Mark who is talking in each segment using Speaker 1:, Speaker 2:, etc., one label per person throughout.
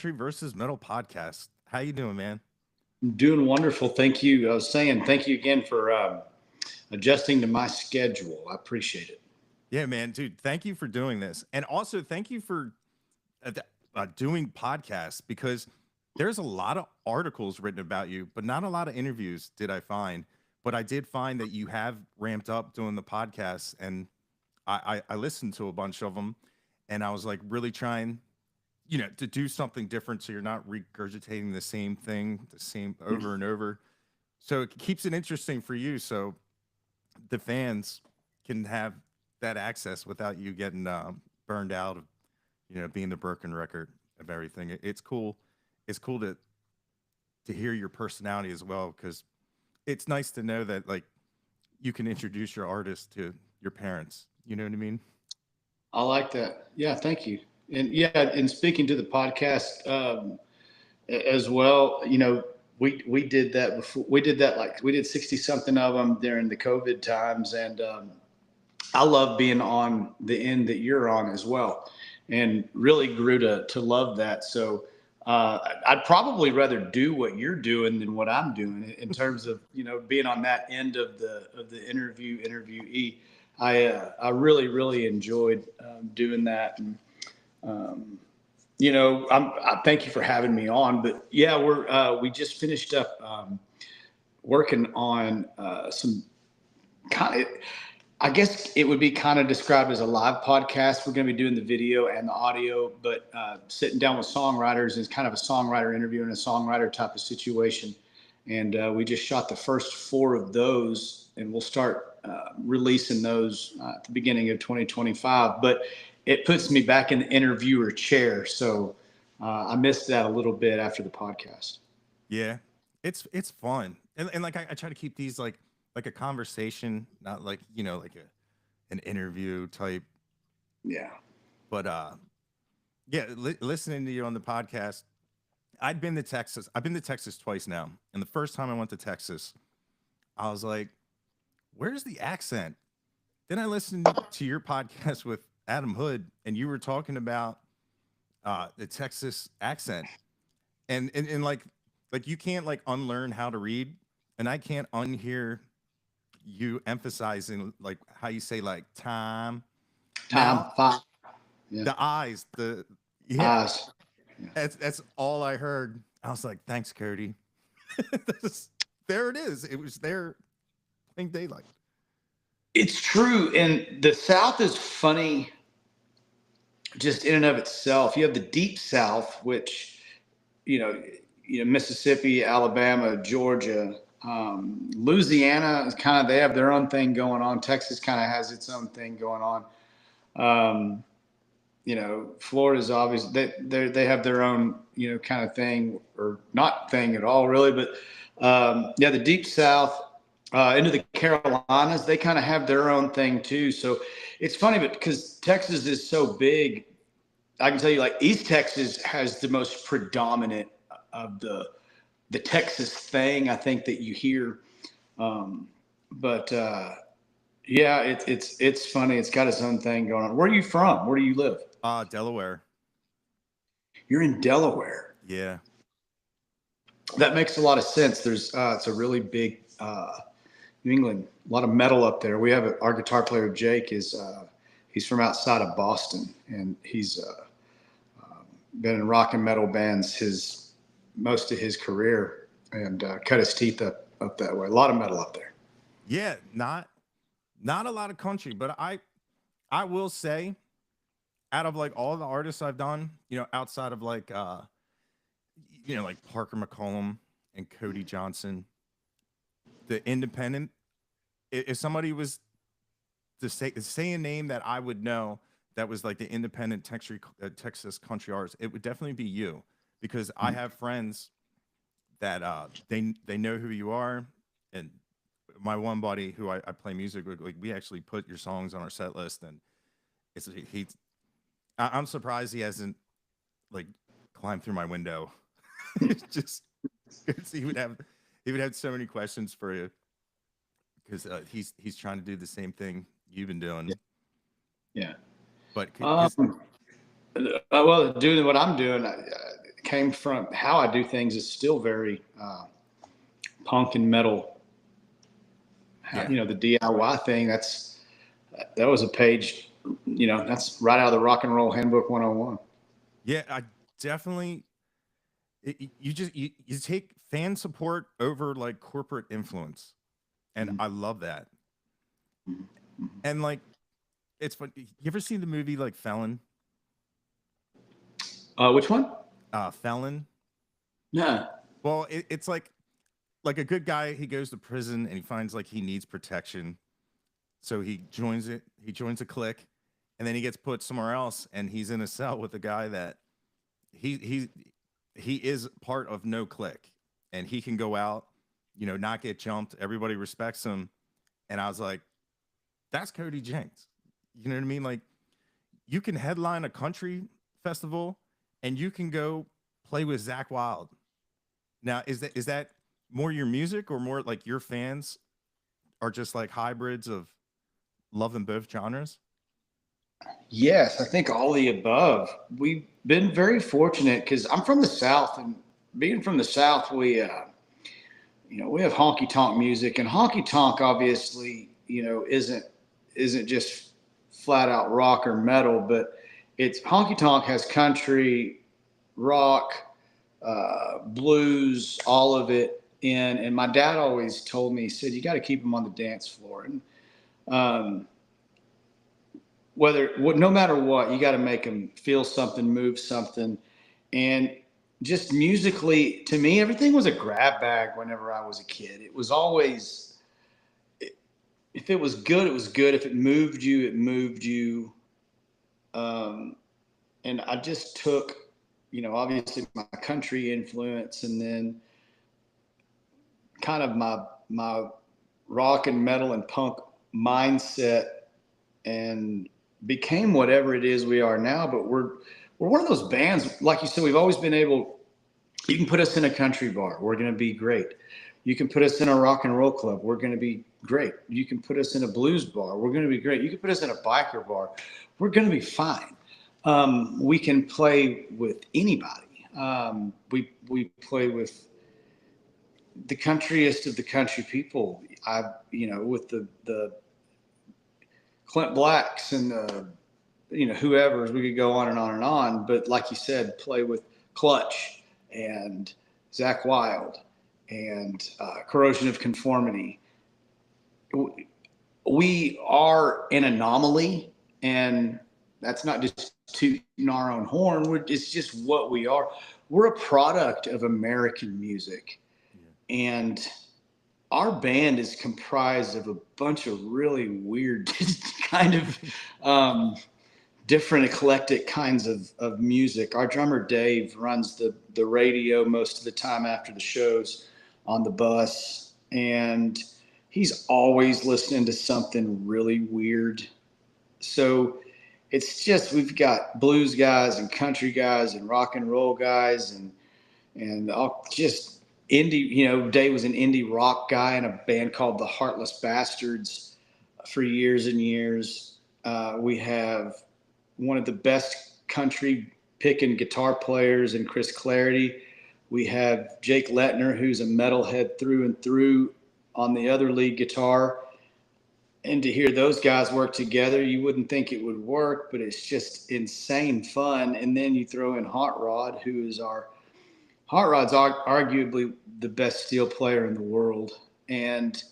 Speaker 1: Country versus Metal podcast. How you doing, man?
Speaker 2: Doing wonderful. Thank you. I was saying thank you again for adjusting to my schedule. I appreciate it.
Speaker 1: Yeah, man, dude. Thank you for doing this, and also thank you for doing podcasts because there's a lot of articles written about you, but not a lot of interviews. Did I find? But I did find that you have ramped up doing the podcasts, and I listened to a bunch of them, and I was like really trying, to do something different so you're not regurgitating the same thing, the same over and over. So it keeps it interesting for you. So the fans can have that access without you getting burned out of being the broken record of everything. It's cool. It's cool to hear your personality as well because it's nice to know that like you can introduce your artist to your parents. You know what I mean?
Speaker 2: I like that. Yeah, thank you. And yeah, and speaking to the podcast as well, we did that before. We did that like we did 60 something of them during the COVID times, and I love being on the end that you're on as well, and really grew to love that. So I'd probably rather do what you're doing than what I'm doing in terms of being on that end of the interviewee. I really enjoyed doing that, and I thank you for having me on. But yeah, we just finished up working on some kind of. I guess it would be kind of described as a live podcast. We're going to be doing the video and the audio, but sitting down with songwriters is kind of a songwriter interview and a songwriter type of situation. And we just shot the first four of those, and we'll start releasing those at the beginning of 2025. But it puts me back in the interviewer chair, so I missed that a little bit after the podcast.
Speaker 1: Yeah, it's fun, and like I try to keep these like a conversation, not like like an interview type.
Speaker 2: Yeah.
Speaker 1: But yeah, listening to you on the podcast, I'd been to Texas. I've been to Texas twice now, and the first time I went to Texas, I was like, "Where's the accent?" Then I listened to your podcast with Adam Hood, and you were talking about the Texas accent, and like you can't like unlearn how to read, and I can't unhear you emphasizing like how you say like time
Speaker 2: Time
Speaker 1: now
Speaker 2: five. Yeah.
Speaker 1: the eyes the yeah
Speaker 2: Eyes. Yeah.
Speaker 1: that's all I heard. I was like, thanks, Cody. There it is. It was there playing daylight.
Speaker 2: It's true. And the South is funny just in and of itself. You have the deep South, which, Mississippi, Alabama, Georgia, Louisiana is kind of, they have their own thing going on. Texas kind of has its own thing going on. Florida's obvious. They have their own, kind of thing, or not thing at all, really. But yeah, the deep South into the Carolinas, they kind of have their own thing too. So it's funny, but because Texas is so big, I can tell you, like East Texas has the most predominant of the Texas thing, I think, that you hear. But yeah, it's funny. It's got its own thing going on. Where are you from? Where do you live?
Speaker 1: Delaware.
Speaker 2: You're in Delaware.
Speaker 1: Yeah.
Speaker 2: That makes a lot of sense. There's it's a really big New England, a lot of metal up there. We have our guitar player Jake is he's from outside of Boston, and he's been in rock and metal bands most of his career, and cut his teeth up that way. A lot of metal up there.
Speaker 1: Yeah, not a lot of country, but I will say, out of like all the artists I've done, outside of like like Parker McCollum and Cody Johnson, the independent, if somebody was to say a name that I would know that was like the independent Texas country artist, it would definitely be you, because I have friends that they know who you are, and my one buddy who I play music with, like we actually put your songs on our set list, and I'm surprised he hasn't like climbed through my window. It's just he would have so many questions for you, because he's trying to do the same thing you've been doing.
Speaker 2: Yeah.
Speaker 1: But
Speaker 2: Well, doing what I'm doing, came from how I do things is still very punk and metal.
Speaker 1: Yeah.
Speaker 2: The DIY thing, that was a page, that's right out of the Rock and Roll Handbook 101.
Speaker 1: Yeah, I definitely you take fan support over like corporate influence. And
Speaker 2: Mhm.
Speaker 1: I love that.
Speaker 2: Mhm. Mhm.
Speaker 1: And like it's fun. You ever seen the movie like Felon?
Speaker 2: Which one?
Speaker 1: Felon.
Speaker 2: No.
Speaker 1: Well, it's like a good guy, he goes to prison and he finds like he needs protection. So he joins it, he joins a clique, and then he gets put somewhere else and he's in a cell with a guy that he he he is part of no clique and he can go out, not get jumped. Everybody respects him. And I was like, that's Cody Jinks. You know what I mean? Like you can headline a country festival and you can go play with Zach Wild. Now, is that more your music or more like your fans are just like hybrids of loving both genres?
Speaker 2: Yes, I think all the above. We've been very fortunate because I'm from the South, and being from the South, we have honky tonk music, and honky tonk obviously, isn't just flat out rock or metal, but it's honky tonk has country, rock, blues, all of it in. And my dad always told me, he said, you got to keep them on the dance floor, and um, no matter what, you got to make them feel something, move something, and just musically, to me, everything was a grab bag. Whenever I was a kid, it was always, if it was good, it was good. If it moved you, it moved you. Um, and I just took, obviously my country influence, and then kind of my rock and metal and punk mindset, and became whatever it is we are now. But we're one of those bands, like you said, we've always been able. You can put us in a country bar, we're going to be great. You can put us in a rock and roll club, we're going to be great. You can put us in a blues bar, we're going to be great. You can put us in a biker bar, we're going to be fine. We can play with anybody. We play with the countryest of the country people. With the Clint Blacks and the whoever's, we could go on and on and on. But like you said, play with Clutch and Zach Wild and Corrosion of Conformity. We are an anomaly, and that's not just tooting our own horn. It's just what we are. We're a product of American music,
Speaker 1: Yeah.
Speaker 2: and our band is comprised of a bunch of really weird kind of different eclectic kinds of music. Our drummer Dave runs the radio most of the time after the shows on the bus, and he's always listening to something really weird. So it's just, we've got blues guys and country guys and rock and roll guys, and all just indie. Dave was an indie rock guy in a band called the Heartless Bastards for years and years. We have one of the best country picking guitar players in Chris Clarity. We have Jake Lettner, who's a metalhead through and through, on the other lead guitar. And to hear those guys work together, you wouldn't think it would work, but it's just insane fun. And then you throw in Hot Rod, who is Hot Rod's arguably the best steel player in the world. And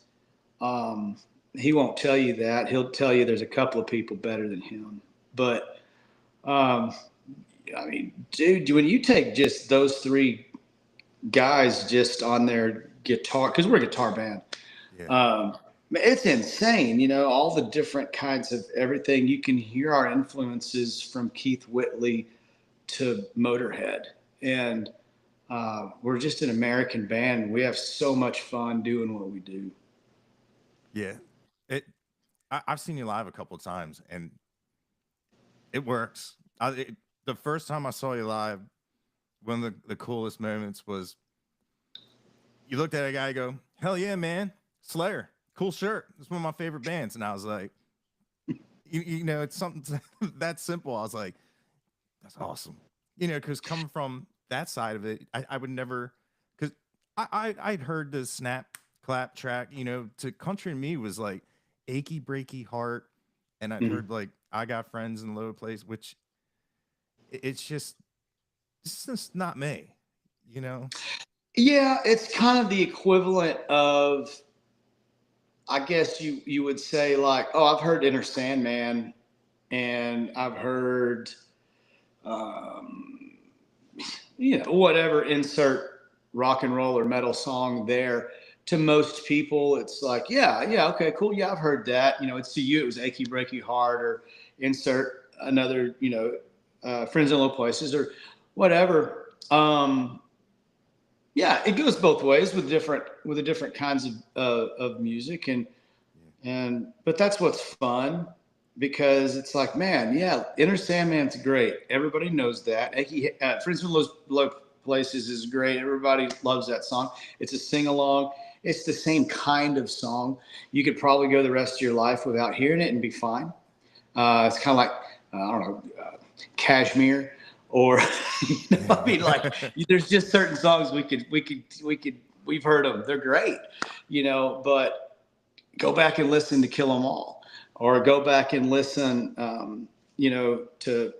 Speaker 2: he won't tell you that. He'll tell you there's a couple of people better than him. But um, I mean, dude, when you take just those three guys just on their guitar, because we're a guitar band,
Speaker 1: Yeah.
Speaker 2: it's insane. All the different kinds of everything. You can hear our influences from Keith Whitley to Motorhead, and we're just an American band. We have so much fun doing what we do.
Speaker 1: Yeah. I've seen you live a couple of times and it works. The first time I saw you live, one of the coolest moments was you looked at a guy and go, hell yeah, man, Slayer, cool shirt. It's one of my favorite bands. And I was like, it's something that simple. I was like, that's awesome. Because coming from that side of it, I would never, because I'd heard the snap clap track, you know, to country to me was like achy breaky heart, and I'd
Speaker 2: Mhm.
Speaker 1: heard like I got friends in low place, which it's just not me, you know.
Speaker 2: Yeah, it's kind of the equivalent of, I guess you would say like, oh, I've heard Inner Sandman, and I've heard, um, whatever, insert rock and roll or metal song there. To most people, it's like, yeah, yeah, okay, cool, yeah, I've heard that. It's to you, it was Achy Breaky Heart, or insert another, Friends in Low Places, or whatever. Yeah, it goes both ways with the different kinds of music, but that's what's fun, because it's like, man, yeah, Inner Sandman's great. Everybody knows that. Friends from Low Places is great. Everybody loves that song. It's a sing along. It's the same kind of song. You could probably go the rest of your life without hearing it and be fine. It's kind of like, I don't know, Kashmir, or I mean, like, there's just certain songs we've heard them. They're great, but go back and listen to Kill 'Em All, or go back and listen, to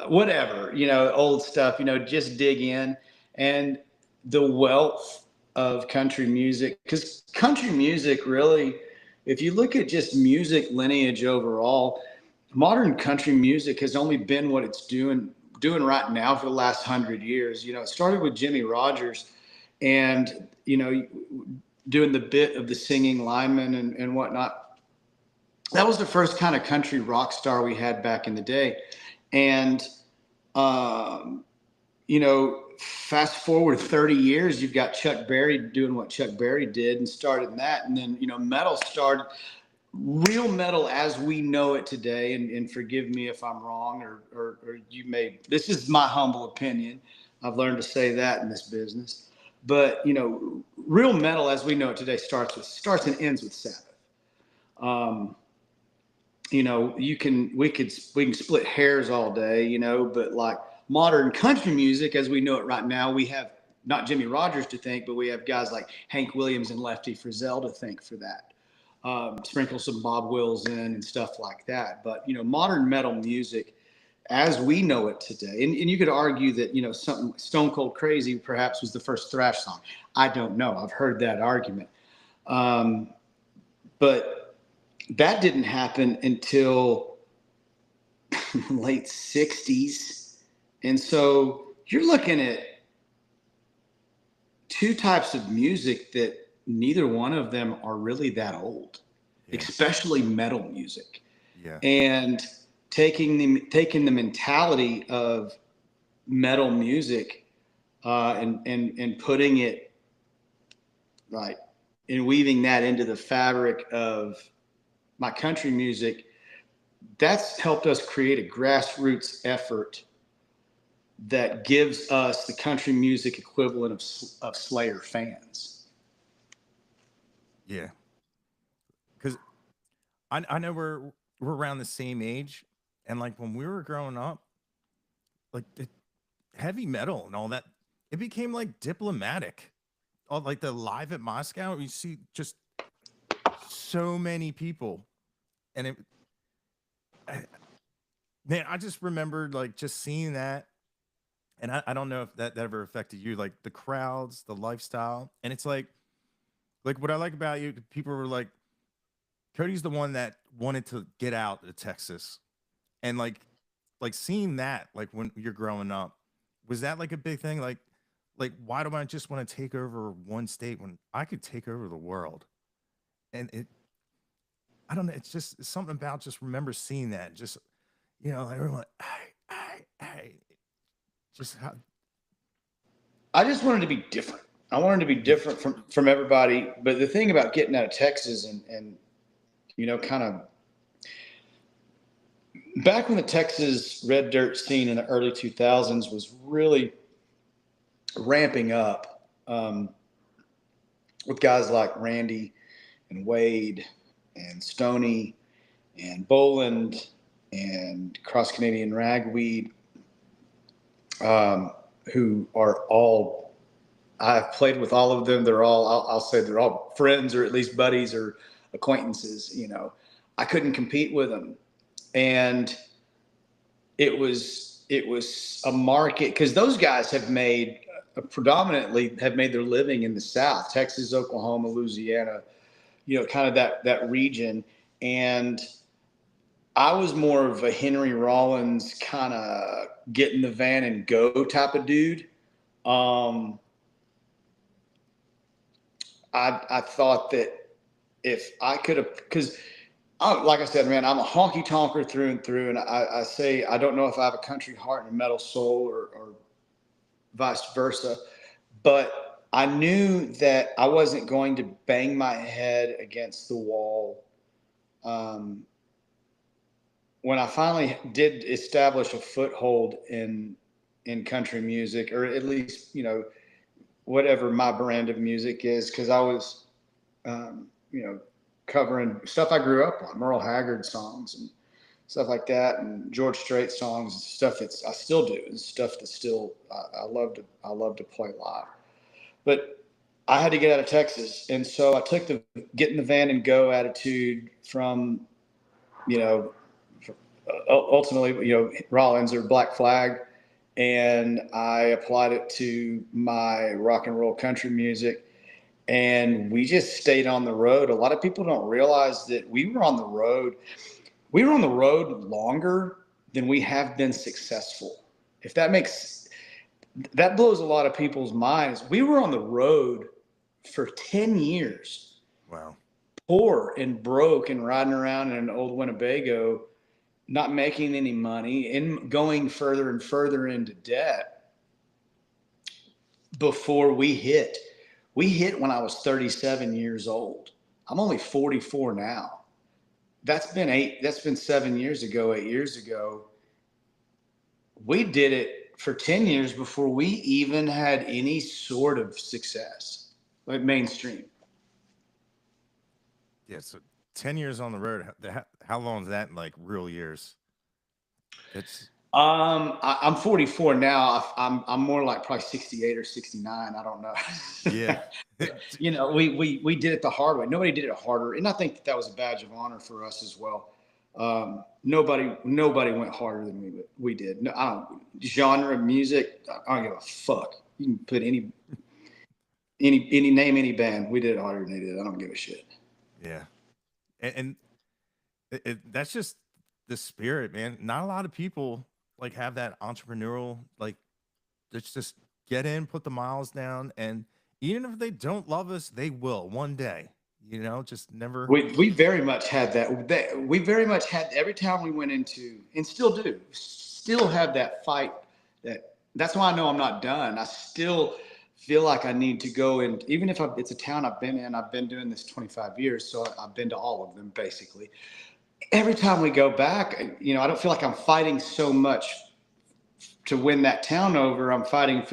Speaker 2: whatever, old stuff, just dig in. And the wealth of country music, because country music really, if you look at just music lineage overall, modern country music has only been what it's doing right now for the last 100 years. It started with Jimmy Rogers, and doing the bit of the singing lineman and whatnot. That was the first kind of country rock star we had back in the day. And, um, fast forward 30 years, you've got Chuck Berry doing what Chuck Berry did and started that. And then, metal started, real metal as we know it today. And forgive me if I'm wrong, or this is my humble opinion. I've learned to say that in this business. But, real metal as we know it today starts and ends with Sabbath. Um, we can split hairs all day, but like modern country music as we know it right now, we have not Jimmy Rogers to thank, but we have guys like Hank Williams and Lefty Frizzell to thank for that. Sprinkle some Bob Wills in and stuff like that. But, modern metal music as we know it today, and you could argue that, something Stone Cold Crazy perhaps was the first thrash song. I don't know. I've heard that argument. But that didn't happen until late 60s. And so you're looking at two types of music that neither one of them are really that old,
Speaker 1: Yeah.
Speaker 2: especially metal music.
Speaker 1: Yeah.
Speaker 2: And taking the mentality of metal music, and putting it, like, and weaving that into the fabric of my country music, that's helped us create a grassroots effort that gives us the country music equivalent of Slayer fans.
Speaker 1: Yeah. Because I know we're around the same age, and like when we were growing up, like the heavy metal and all that, it became like diplomatic. All like the Live at Moscow, you see just so many people, and I, man, I just remembered like just seeing that, and I don't know if that ever affected you, like the crowds, the lifestyle, and it's like what I like about you, people were like, Cody's the one that wanted to get out of Texas, and like seeing that, like when you're growing up, was that like a big thing? Like why do I just want to take over one state when I could take over the world? And I don't know, it's just it's something about just remember seeing that, just like everyone, just how,
Speaker 2: I just wanted to be different. I wanted to be
Speaker 1: yeah,
Speaker 2: different from everybody. But the thing about getting out of Texas, and kind of back when the Texas red dirt scene in the early 2000s was really ramping up, with guys like Randy and Wade and Stoney and Boland and Cross Canadian Ragweed. who are all, I've played with all of them. They're all, I'll say they're all friends or at least buddies or acquaintances. I couldn't compete with them. And it was a market, because those guys have made predominantly have made their living in the South, Texas, Oklahoma, Louisiana, kind of that region. And I was more of a Henry Rollins kind of get in the van and go type of dude. Um, I thought that if I could have, because like I said, man, I'm a honky tonker through and through. And I say, I don't know if I have a country heart and a metal soul or vice versa, but I knew that I wasn't going to bang my head against the wall. When I finally did establish a foothold in country music, or at least, whatever my brand of music is, because I was, covering stuff I grew up on, Merle Haggard songs and stuff like that, and George Strait songs, and stuff that I still do, and stuff that still I love to play live. But I had to get out of Texas, and so I took the get in the van and go attitude from, ultimately, Rollins or Black Flag, and I applied it to my rock and roll country music. And we just stayed on the road. A lot of people don't realize that we were on the road. We were on the road longer than we have been successful. If that blows a lot of people's minds. We were on the road for 10 years.
Speaker 1: Wow.
Speaker 2: Poor and broke and riding around in an old Winnebago, not making any money and going further and further into debt before we hit. We hit when I was 37 years old. I'm only 44 now. That's been 7 years ago, 8 years ago. We did it for 10 years before we even had any sort of success, like mainstream.
Speaker 1: Yeah. So 10 years on the road. How long is that in like real years? It's
Speaker 2: I'm 44 now. I'm more like probably 68 or 69. I don't know.
Speaker 1: yeah.
Speaker 2: We did it the hard way. Nobody did it harder, and I think that was a badge of honor for us as well. Nobody went harder than we did. No, I don't genre of music. I don't give a fuck. You can put any name, any band. We did it harder than they did. I don't give a shit.
Speaker 1: Yeah. And that's just the spirit, man. Not a lot of people like have that entrepreneurial, like, let's just get in, put the miles down, and even if they don't love us, they will one day. Just never.
Speaker 2: We very much had that. We very much had every time we went into, and still have that fight. That's why I know I'm not done. I still feel like I need to go, and even if it's a town I've been in, I've been doing this 25 years, so I've been to all of them basically. Every time we go back, I don't feel like I'm fighting so much to win that town over. I'm fighting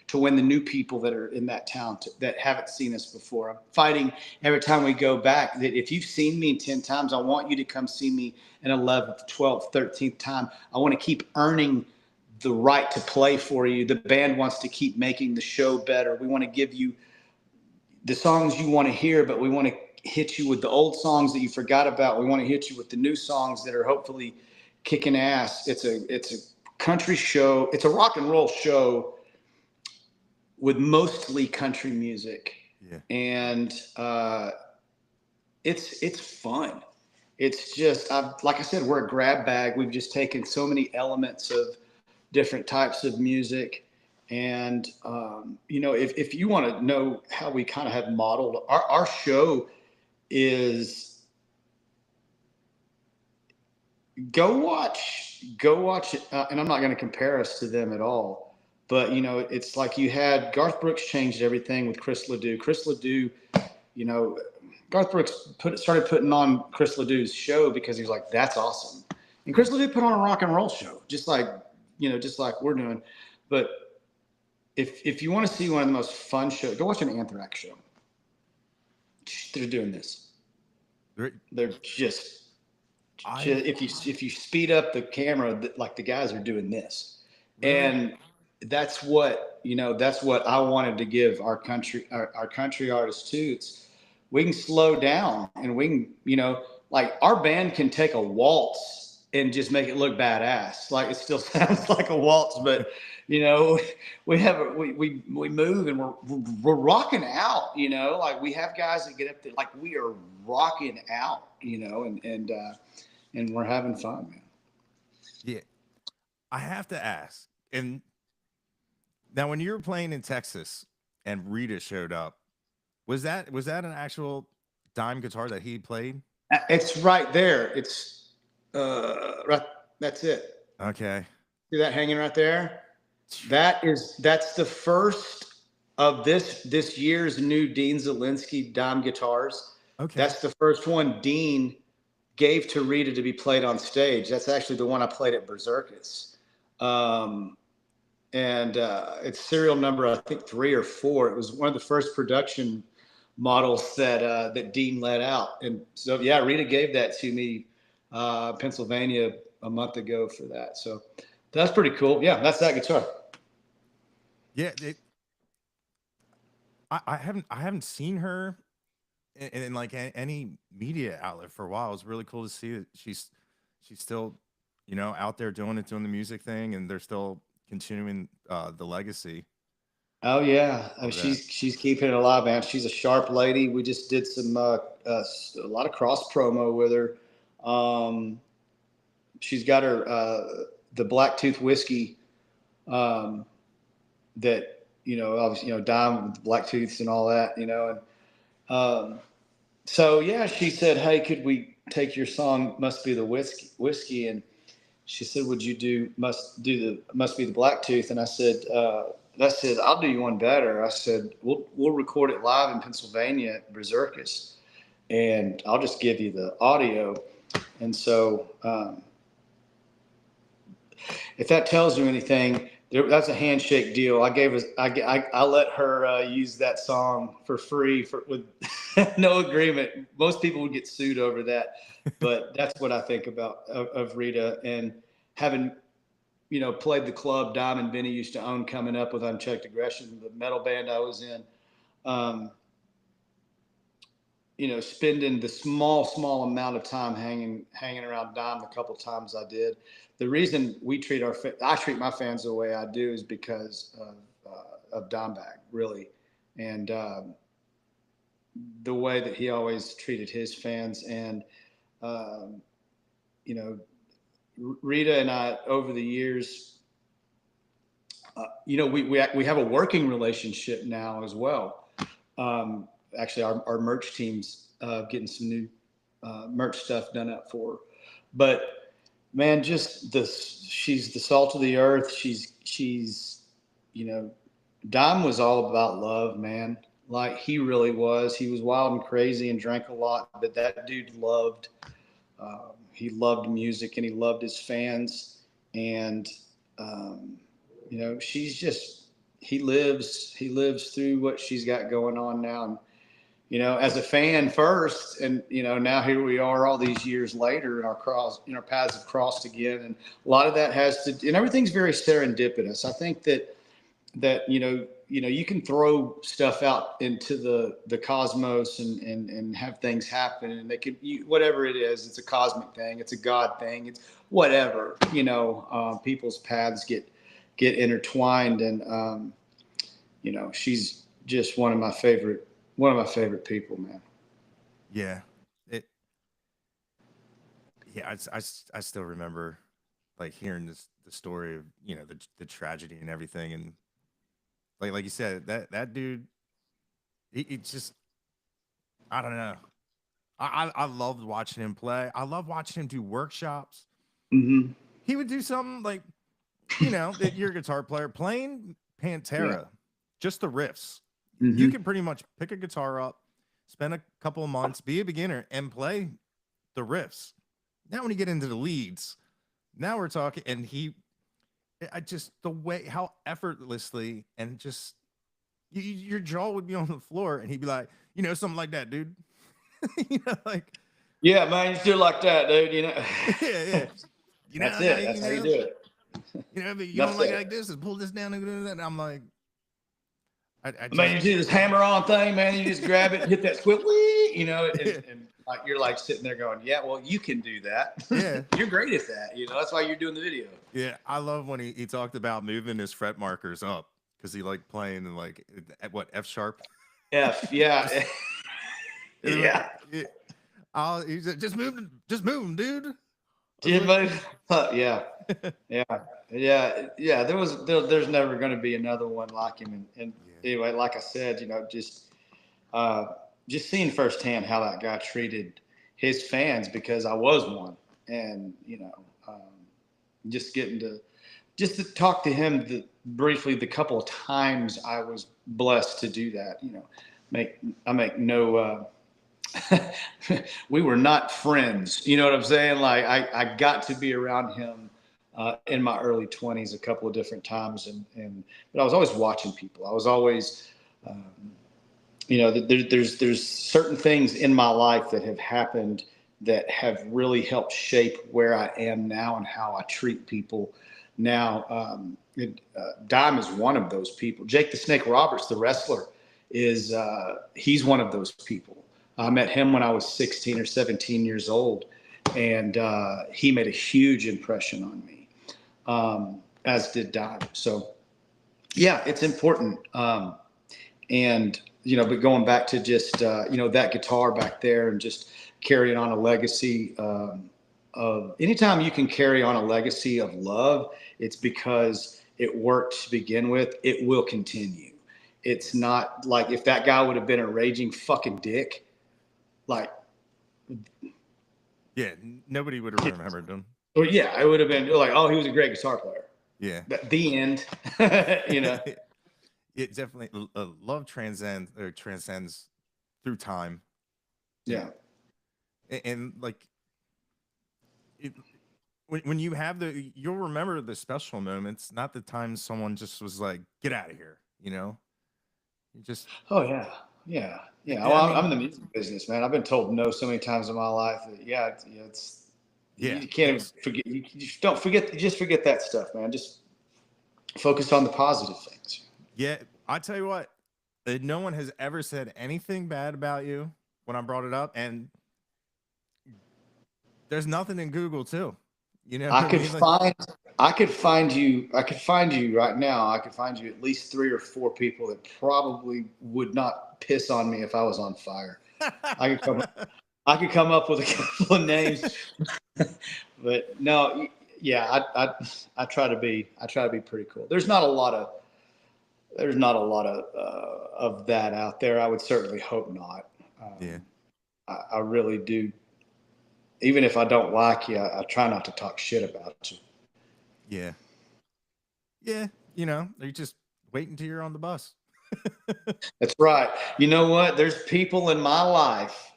Speaker 2: to win the new people that are in that town that haven't seen us before. I'm fighting every time we go back that if you've seen me 10 times, I want you to come see me an 11th, 12th, 13th time. I want to keep earning the right to play for you. The band wants to keep making the show better. We want to give you the songs you want to hear, but we want to hit you with the old songs that you forgot about. We want to hit you with the new songs that are hopefully kicking ass. It's a country show. It's a rock and roll show with mostly country music.
Speaker 1: Yeah.
Speaker 2: And it's fun. It's just, like I said, we're a grab bag. We've just taken so many elements of different types of music. And, if you want to know how we kind of have modeled our show is go watch it. And I'm not going to compare us to them at all, but it's like you had Garth Brooks changed everything with Chris Ledoux. Garth Brooks started putting on Chris Ledoux's show because he was like, that's awesome. And Chris Ledoux put on a rock and roll show, just like we're doing. But if you want to see one of the most fun shows, go watch an Anthrax show. They're doing this. They're just if you speed up the camera, like the guys are doing this.
Speaker 1: Really?
Speaker 2: And that's what, that's what I wanted to give our country artists too. It's, we can slow down and we can, like our band can take a waltz and just make it look badass. Like it still sounds like a waltz, but we move and we're rocking out, like we have guys that get up there, like we are rocking out, and we're having fun, man.
Speaker 1: Yeah. I have to ask. And now when you were playing in Texas and Rita showed up, was that an actual dime guitar that he played?
Speaker 2: It's right there. It's right. That's it.
Speaker 1: Okay.
Speaker 2: See that hanging right there? That's the first of this year's new Dean Zielinski dime guitars.
Speaker 1: Okay.
Speaker 2: That's the first one Dean gave to Rita to be played on stage. That's actually the one I played at Berserkus. And it's serial number, I think 3 or 4. It was one of the first production models that Dean let out. And so, yeah, Rita gave that to me, Pennsylvania, a month ago for that. So that's pretty cool. Yeah, that's that guitar.
Speaker 1: Yeah, I haven't seen her in like any media outlet for a while. It was really cool to see that she's still, out there doing the music thing, and they're still continuing the legacy.
Speaker 2: Oh yeah, she's keeping it alive, man. She's a sharp lady. We just did some a lot of cross promo with her. She's got her the Blacktooth whiskey that obviously dime with Blacktooths and all that, and so yeah, she said, "Hey, could we take your song Must Be the Whiskey?" And she said, "Would you do Must Be the Blacktooth?" And I said, "I'll do you one better." I said, "We'll record it live in Pennsylvania at Berserkus, and I'll just give you the audio." And so, if that tells you anything, that's a handshake deal. I let her use that song for free with no agreement. Most people would get sued over that, but that's what I think about of Rita, and having played the club Dime and Benny used to own coming up with Unchecked Aggression, the metal band I was in. Spending the small amount of time hanging around Dime the couple times I did. The reason I treat my fans the way I do is because of Dimebag, really, and the way that he always treated his fans. And Rita and I, over the years, we have a working relationship now as well. Actually, our merch team's getting some new merch stuff done up for her. But man, she's the salt of the earth. She's Dime was all about love, man. Like he really was. He was wild and crazy and drank a lot, but that dude loved. He loved music and he loved his fans. And he lives through what she's got going on now. And as a fan first, and now here we are all these years later, and our paths have crossed again, and a lot of that and everything's very serendipitous. I think that you can throw stuff out into the cosmos and have things happen, and they could whatever it is. It's a cosmic thing. It's a God thing. It's whatever. People's paths get intertwined, and she's just one of my favorite people, man.
Speaker 1: Yeah. I still remember like hearing the story of, the tragedy and everything. And like you said, that dude, he just, I don't know. I loved watching him play. I love watching him do workshops.
Speaker 2: Mm-hmm.
Speaker 1: He would do something like, you're a guitar player playing Pantera, just the riffs. Mm-hmm. You can pretty much pick a guitar up, spend a couple of months, be a beginner, and play the riffs. Now, when you get into the leads, now we're talking, and the way, how effortlessly, and just, your jaw would be on the floor, and he'd be like, something like that, dude.
Speaker 2: Yeah, man, you do like that, dude,
Speaker 1: Yeah.
Speaker 2: That's it. That's how you do it.
Speaker 1: You know, but you
Speaker 2: Enough
Speaker 1: don't
Speaker 2: said.
Speaker 1: like this, and pull this down and do that. And I'm like, I
Speaker 2: Man, you
Speaker 1: just,
Speaker 2: do this hammer-on thing, man. You just grab it, hit that squid, whee, you know, and like you're like sitting there going, "Yeah, well, you can do that.
Speaker 1: yeah.
Speaker 2: You're great at that. You know, that's why you're doing the video."
Speaker 1: Yeah, I love when he talked about moving his fret markers up because he liked playing in like at what F sharp.
Speaker 2: F, yeah, yeah.
Speaker 1: He said, just move 'em, dude. I was
Speaker 2: Yeah,
Speaker 1: like,
Speaker 2: yeah, yeah, yeah. There's never going to be another one like him. And
Speaker 1: yeah,
Speaker 2: anyway, like I said, you know, uh, just seeing firsthand how that guy treated his fans, because I was one, and you know, just getting to just to talk to him briefly the couple of times I was blessed to do that. You know, I make no. We were not friends. You know what I'm saying? Like I got to be around him in my early 20s a couple of different times, but I was always watching people. I was always, you know, there's certain things in my life that have happened that have really helped shape where I am now and how I treat people now. Dime is one of those people. Jake the Snake Roberts, the wrestler, is he's one of those people. I met him when I was 16 or 17 years old, and he made a huge impression on me, as did Dime. So, yeah, it's important. And, you know, but going back to just, you know, that guitar back there and just carrying on a legacy of anytime you can carry on a legacy of love, it's because it worked to begin with, it will continue. It's not like if that guy would have been a raging fucking dick, like,
Speaker 1: yeah. Nobody would have remembered him.
Speaker 2: or yeah, it would have been like, oh, he was a great guitar player.
Speaker 1: Yeah.
Speaker 2: The end, you know.
Speaker 1: It definitely love transcends through time.
Speaker 2: Yeah.
Speaker 1: And like it, when you have you'll remember the special moments, not the times someone just was like, get out of here, you know. You just,
Speaker 2: Oh yeah, yeah, yeah. Well,
Speaker 1: I
Speaker 2: I'm in
Speaker 1: mean,
Speaker 2: the music business, man. I've been told no so many times in my life that it's
Speaker 1: yeah,
Speaker 2: you can't even forget. You just don't forget. You just forget that stuff, man. Just focus on the positive things.
Speaker 1: yeah. I tell you what, no one has ever said anything bad about you when I brought it up, and there's nothing in Google too. You know what
Speaker 2: I
Speaker 1: I
Speaker 2: could
Speaker 1: mean? Like,
Speaker 2: find. I could find you. I could find you right now. I could find you at least 3 or 4 people that probably would not piss on me if I was on fire. I could come. I could come up with a couple of names, but no, yeah, I try to be pretty cool. There's not a lot of that out there. I would certainly hope not.
Speaker 1: yeah,
Speaker 2: I really do. Even if I don't like you, I try not to talk shit about you.
Speaker 1: yeah, yeah. You know, they're just waiting till you're on the bus.
Speaker 2: That's right. You know what? There's people in my life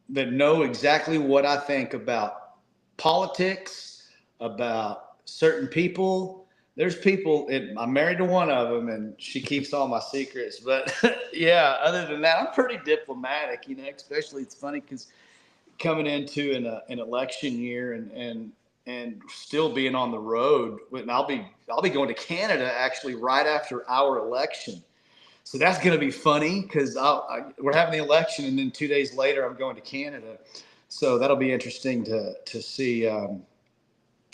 Speaker 2: that know exactly what I think about politics, about certain people. There's people, I'm married to one of them and she keeps all my secrets. But yeah, other than that, I'm pretty diplomatic, you know, especially it's funny because coming into an election year and still being on the road, and I'll be going to Canada actually right after our election. So that's going to be funny because we're having the election, and then 2 days later, I'm going to Canada. So that'll be interesting to see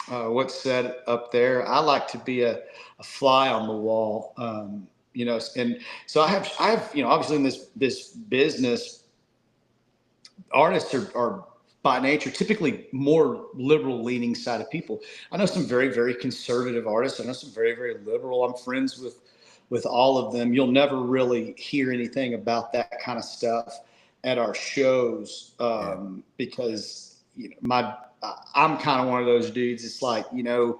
Speaker 2: what's said up there. I like to be a fly on the wall, you know. And so I have you know, obviously in this business, artists are by nature typically more liberal leaning side of people. I know some very, very conservative artists. I know some very, very liberal. I'm friends with all of them. You'll never really hear anything about that kind of stuff at our shows, because you know I'm kind of one of those dudes. It's like, you know,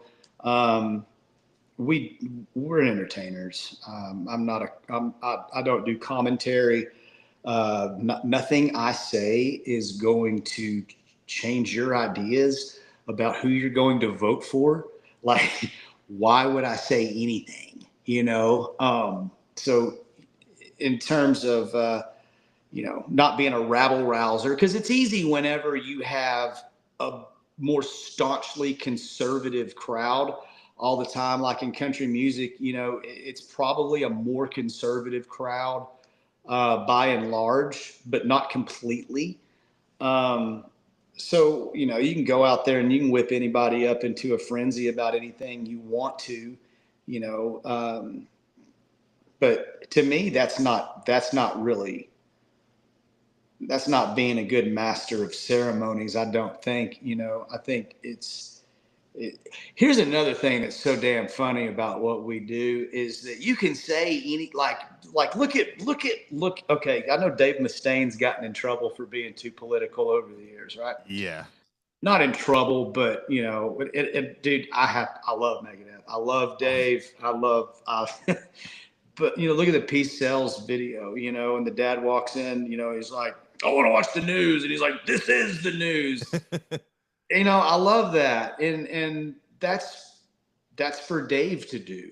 Speaker 2: we're entertainers. I don't do commentary. Nothing I say is going to change your ideas about who you're going to vote for. Like, why would I say anything? You know? So in terms of, you know, not being a rabble rouser, because it's easy whenever you have a more staunchly conservative crowd. all the time. Like in country music, you know, it's probably a more conservative crowd by and large, but not completely. So, you know, you can go out there and you can whip anybody up into a frenzy about anything you want to, you know. But to me, that's not being a good master of ceremonies. I don't think, you know, I think here's another thing that's so damn funny about what we do is that you can say look. Okay, I know Dave Mustaine's gotten in trouble for being too political over the years, right?
Speaker 1: Yeah.
Speaker 2: Not in trouble, but you know, dude, I love Megadeth. I love Dave. But you know, look at the Peace Sells video, you know, and the dad walks in, you know, he's like, I want to watch the news, and he's like, this is the news. You know, I love that, and that's for Dave to do.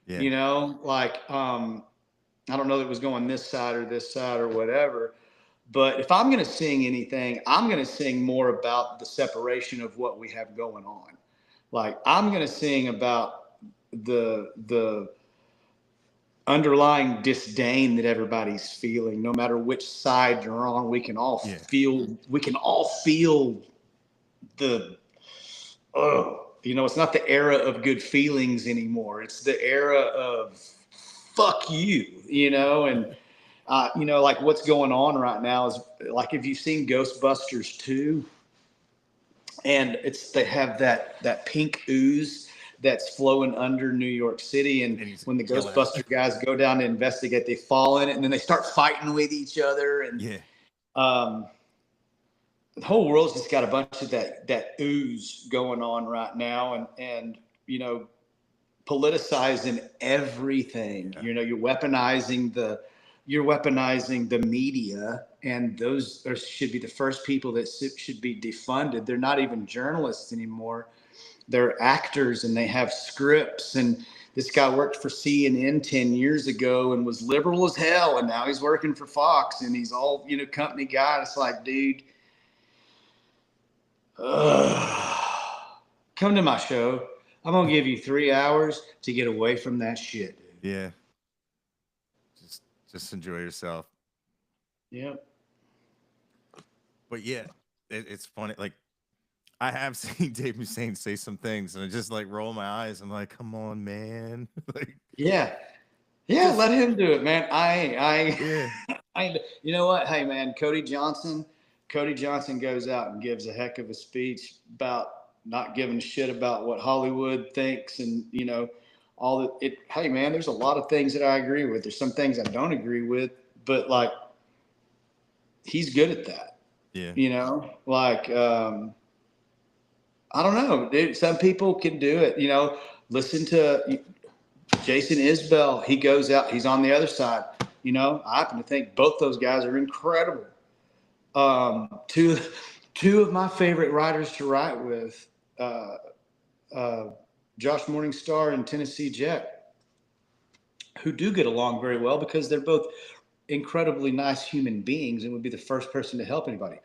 Speaker 1: Yeah.
Speaker 2: You know, like I don't know that it was going this side or whatever, but if I'm going to sing anything, I'm going to sing more about the separation of what we have going on. Like I'm going to sing about the underlying disdain that everybody's feeling, no matter which side you're on. We can all feel the you know, it's not the era of good feelings anymore. It's the era of fuck you, you know, and you know, like what's going on right now is like, if you've seen Ghostbusters 2, and they have that pink ooze that's flowing under New York City, and when the Ghostbuster guys go down to investigate, they fall in it, and then they start fighting with each other, and the whole world's just got a bunch of that ooze going on right now, and you know, politicizing everything. You know, you're weaponizing the media, and those should be the first people that should be defunded. They're not even journalists anymore. They're actors, and they have scripts. And this guy worked for CNN 10 years ago and was liberal as hell, and now he's working for Fox, and he's all, you know, company guy. It's like, dude, come to my show. I'm gonna give you 3 hours to get away from that shit, dude.
Speaker 1: Yeah. Just enjoy yourself.
Speaker 2: Yep.
Speaker 1: But yeah, it's funny. Like, I have seen Dave Mustaine say some things, and I just like roll my eyes. I'm like, come on, man. Like,
Speaker 2: yeah, let him do it, man. You know what? Hey, man, Cody Johnson goes out and gives a heck of a speech about not giving a shit about what Hollywood thinks, and you know, hey, man, there's a lot of things that I agree with. There's some things I don't agree with, but like, he's good at that.
Speaker 1: Yeah.
Speaker 2: You know, like, I don't know, dude. Some people can do it. You know, listen to Jason Isbell. He goes out. He's on the other side. You know, I happen to think both those guys are incredible. Two of my favorite writers to write with, Josh Morningstar and Tennessee Jet, who do get along very well because they're both incredibly nice human beings and would be the first person to help anybody.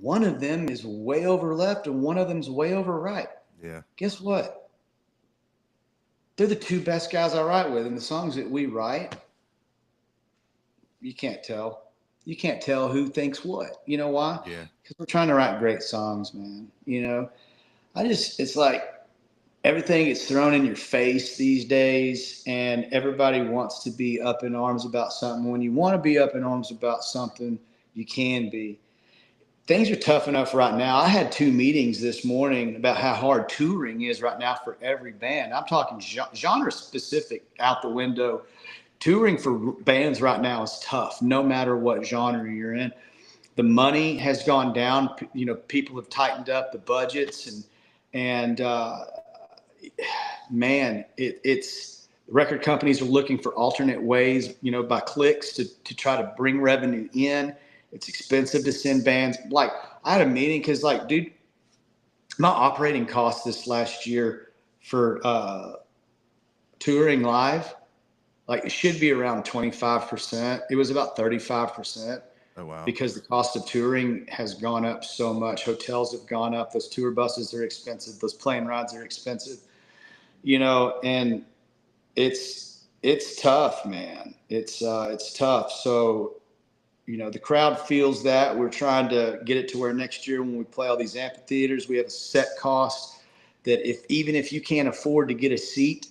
Speaker 2: One of them is way over left and one of them's way over right.
Speaker 1: Yeah.
Speaker 2: Guess what? They're the two best guys I write with, and the songs that we write, you can't tell. You can't tell who thinks what. You know why?
Speaker 1: Yeah.
Speaker 2: Because we're trying to write great songs, man. You know, it's like everything gets thrown in your face these days, and everybody wants to be up in arms about something. When you want to be up in arms about something, you can be. Things are tough enough right now. I had 2 meetings this morning about how hard touring is right now for every band. I'm talking genre specific out the window. Touring for bands right now is tough, no matter what genre you're in. The money has gone down. You know, people have tightened up the budgets, and man, it's record companies are looking for alternate ways, you know, by clicks to try to bring revenue in. It's expensive to send bands. Like, I had a meeting because, like, dude, my operating costs this last year for touring live, like, it should be around 25%. It was about 35%.
Speaker 1: Oh, wow. Because
Speaker 2: the cost of touring has gone up so much. Hotels have gone up. Those tour buses are expensive. Those plane rides are expensive. And it's tough, man. It's tough. So, the crowd feels that. We're trying to get it to where next year when we play all these amphitheaters, we have a set cost that even if you can't afford to get a seat,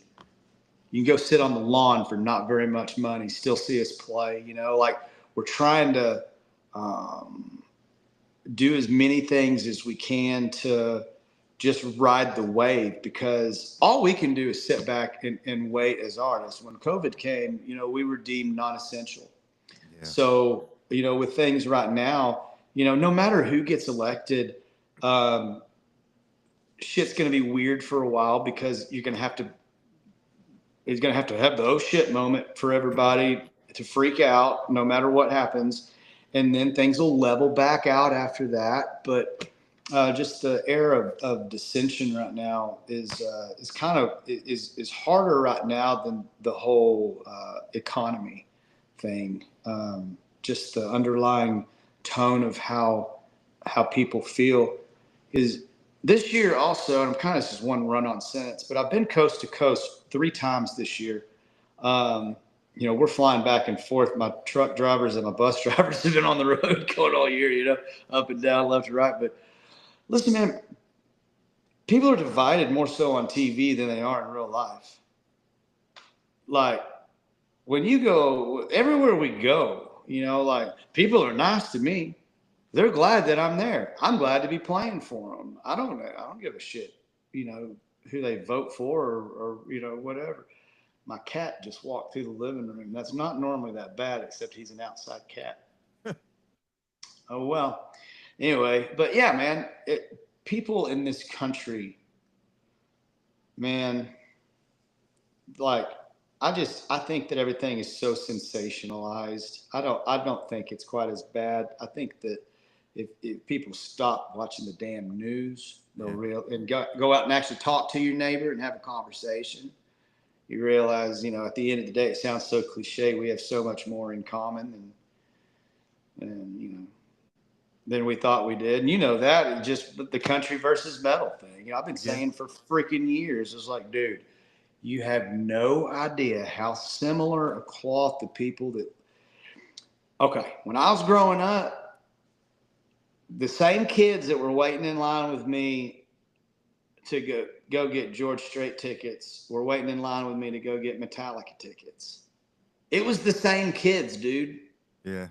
Speaker 2: you can go sit on the lawn for not very much money, still see us play. Like we're trying to do as many things as we can to just ride the wave, because all we can do is sit back and wait as artists. When COVID came, we were deemed non-essential.
Speaker 1: Yeah.
Speaker 2: So, with things right now, no matter who gets elected, shit's going to be weird for a while, because he's going to have to have the oh shit moment for everybody to freak out no matter what happens. And then things will level back out after that. But just the air of dissension right now is harder right now than the whole economy thing. Just the underlying tone of how people feel is this year also. And I'm kind of just one run-on sentence, but I've been coast to coast 3 times this year. We're flying back and forth. My truck drivers and my bus drivers have been on the road going all year, up and down, left and right. But listen, man, people are divided more so on TV than they are in real life. Like when you go everywhere we go, like people are nice to me. They're glad that I'm there. I'm glad to be playing for them. I don't give a shit, who they vote for or whatever. My cat just walked through the living room. That's not normally that bad, except he's an outside cat. Oh, well. Anyway, but yeah, man, people in this country, man, like, I think that everything is so sensationalized. I don't think it's quite as bad. I think that if people stop watching the damn news, they'll and go out and actually talk to your neighbor and have a conversation, you realize, at the end of the day, it sounds so cliche. We have so much more in common than we thought we did. And that just the country versus metal thing. I've been saying for freaking years. It's like, dude, you have no idea how similar a cloth the people that. Okay, when I was growing up, the same kids that were waiting in line with me to go get George Strait tickets were waiting in line with me to go get Metallica tickets. It was the same kids, dude.
Speaker 1: Yeah.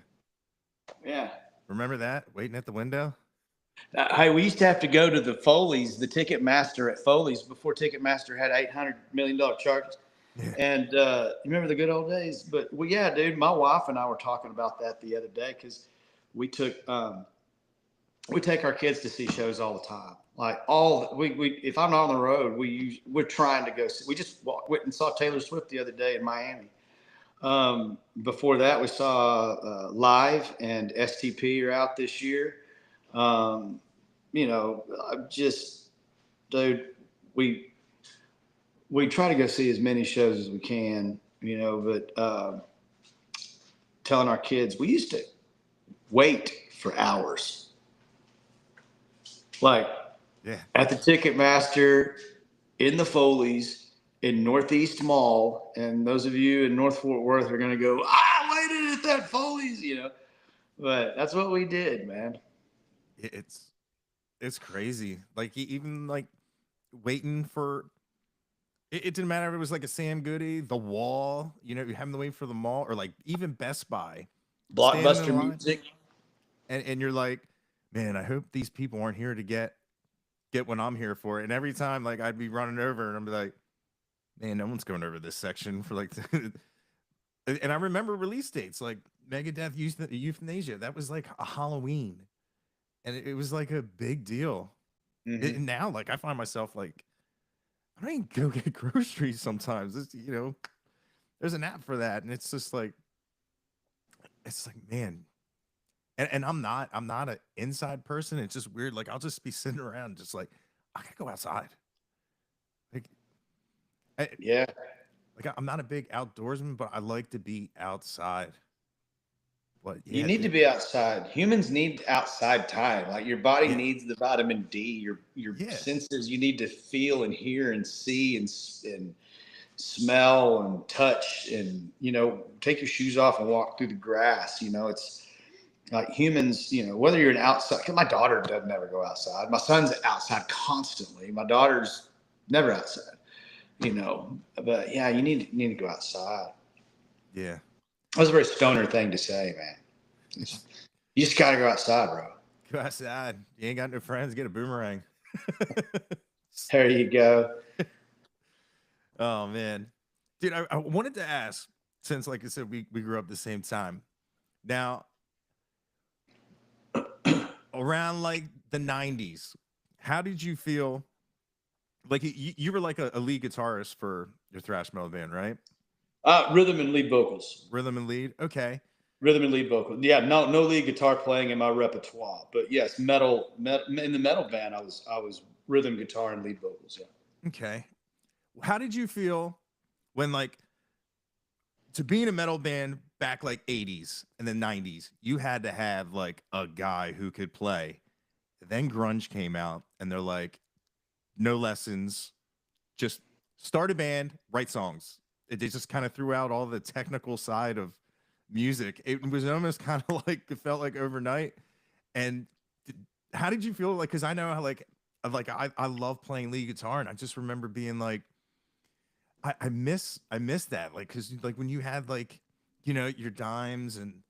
Speaker 2: Yeah.
Speaker 1: Remember that? Waiting at the window?
Speaker 2: Hey, we used to have to go to the Foley's, the Ticketmaster at Foley's, before Ticketmaster had $800 million charges. Yeah. And you remember the good old days? But, well, yeah, dude, my wife and I were talking about that the other day, because we take our kids to see shows all the time. Like if I'm not on the road, we're trying to go see. We just went and saw Taylor Swift the other day in Miami. Before that, we saw Live and STP are out this year. Dude, we try to go see as many shows as we can, but telling our kids, we used to wait for hours. Like at the Ticketmaster, in the Foley's, in Northeast Mall, and those of you in North Fort Worth are going to go, I waited at that Foley's, But that's what we did, man.
Speaker 1: It's crazy. Like even like waiting for it didn't matter if it was like a Sam Goody, The Wall, you having to wait for the mall, or like even Best Buy,
Speaker 2: Blockbuster music,
Speaker 1: and you're like, man, I hope these people aren't here to get what I'm here for. And every time, like, I'd be running over and I'd be like, man, no one's going over this section for like. And I remember release dates like Megadeth Euthanasia. That was like a Halloween, and it was like a big deal. Mm-hmm. Now, like, I find myself like, I don't even go get groceries sometimes. It's, there's an app for that, and it's just like, man. And I'm not an inside person. It's just weird. Like, I'll just be sitting around just like, I gotta go outside. Like, like I'm not a big outdoorsman, but I like to be outside. But
Speaker 2: You
Speaker 1: yeah,
Speaker 2: need to be outside. Humans need outside time. Like your body
Speaker 1: yeah,
Speaker 2: needs the vitamin D. Your
Speaker 1: yeah,
Speaker 2: senses. You need to feel and hear and see and smell and touch and take your shoes off and walk through the grass. It's like humans. Whether you're an outside. 'Cause my daughter doesn't ever go outside. My son's outside constantly. My daughter's never outside. But yeah, you need to go outside.
Speaker 1: yeah.
Speaker 2: That was a very stoner thing to say, man. You just got to go outside, bro.
Speaker 1: Go outside. You ain't got no friends. Get a boomerang.
Speaker 2: There you go.
Speaker 1: Oh man, dude, I wanted to ask, since like I said, we grew up the same time. Now, around like the '90s, how did you feel? Like you were like a lead guitarist for your thrash metal band, right?
Speaker 2: Rhythm and lead vocals.
Speaker 1: Rhythm and lead. Okay.
Speaker 2: Rhythm and lead vocals. Yeah, no lead guitar playing in my repertoire, but yes, in the metal band, I was rhythm guitar and lead vocals. Yeah.
Speaker 1: Okay. How did you feel when like to be in a metal band back like '80s and then '90s? You had to have like a guy who could play. Then grunge came out, and they're like, no lessons, just start a band, write songs. They just kind of threw out all the technical side of music. It was almost kind of like it felt like overnight. And how did you feel? Like, because I know how I love playing lead guitar, and I just remember being like, I miss that, like, because like when you had like your Dimes and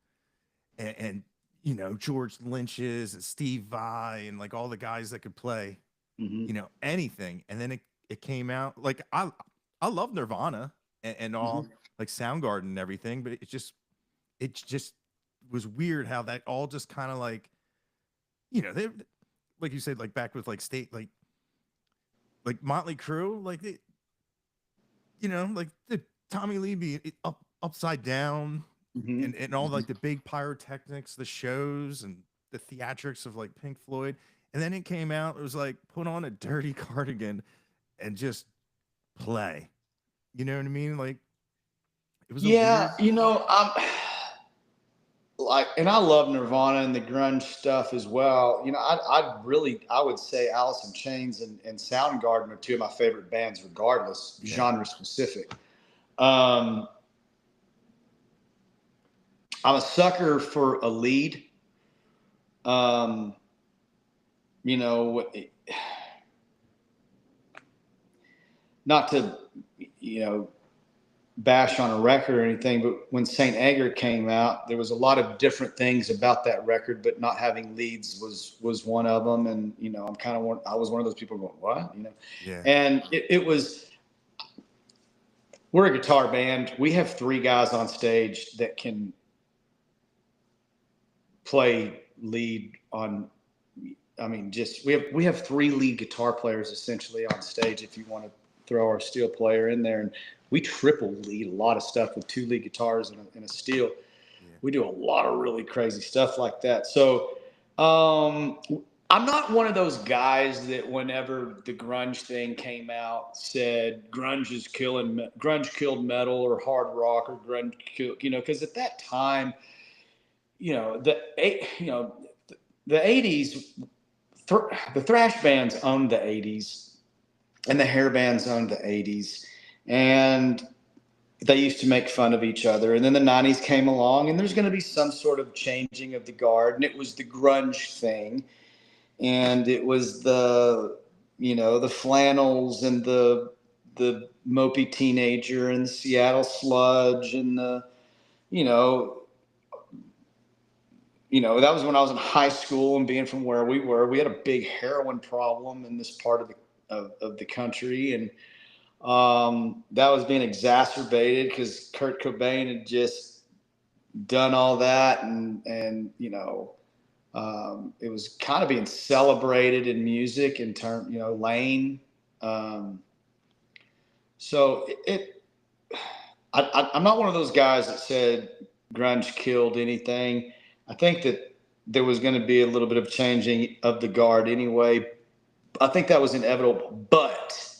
Speaker 1: George Lynch's and Steve Vai and like all the guys that could play
Speaker 2: Mm-hmm.
Speaker 1: anything. And then it came out like I love Nirvana and all
Speaker 2: Mm-hmm.
Speaker 1: like Soundgarden and everything, but it just was weird how that all just kind of like they like you said like back with like state like Motley Crue like like the Tommy Lee being upside down
Speaker 2: Mm-hmm.
Speaker 1: and all like the big pyrotechnics, the shows and the theatrics of like Pink Floyd. And then it came out, it was like put on a dirty cardigan and just play. You know what I mean? Like it was a
Speaker 2: Yeah,
Speaker 1: weird.
Speaker 2: I'm like, and I love Nirvana and the grunge stuff as well. I would say Alice in Chains and Soundgarden are two of my favorite bands, regardless
Speaker 1: Yeah.
Speaker 2: genre specific. Um, I'm a sucker for a lead. Um, you know, not to, you know, bash on a record or anything, but when Saint Anger came out, there was a lot of different things about that record, but not having leads was one of them. And I was one of those people going, what?
Speaker 1: Yeah.
Speaker 2: And it was. We're a guitar band. We have three guys on stage that can play lead on. I mean, just we have three lead guitar players essentially on stage. If you want to throw our steel player in there, and we triple lead a lot of stuff with two lead guitars and a steel.
Speaker 1: Yeah.
Speaker 2: We do a lot of really crazy stuff like that. So I'm not one of those guys that whenever the grunge thing came out said grunge killed metal or hard rock or grunge killed, because at that time, the 80s, the thrash bands owned the 80s and the hair bands owned the 80s. And they used to make fun of each other. And then the 90s came along, and there's going to be some sort of changing of the guard. And it was the grunge thing. And it was the flannels and the mopey teenager and the Seattle sludge and you know, that was when I was in high school, and being from where we had a big heroin problem in this part of the country. And that was being exacerbated because Kurt Cobain had just done all that, and it was kind of being celebrated in music in term, Lane. Um, so I'm not one of those guys that said grunge killed anything. I think that there was going to be a little bit of changing of the guard anyway. I think that was inevitable, but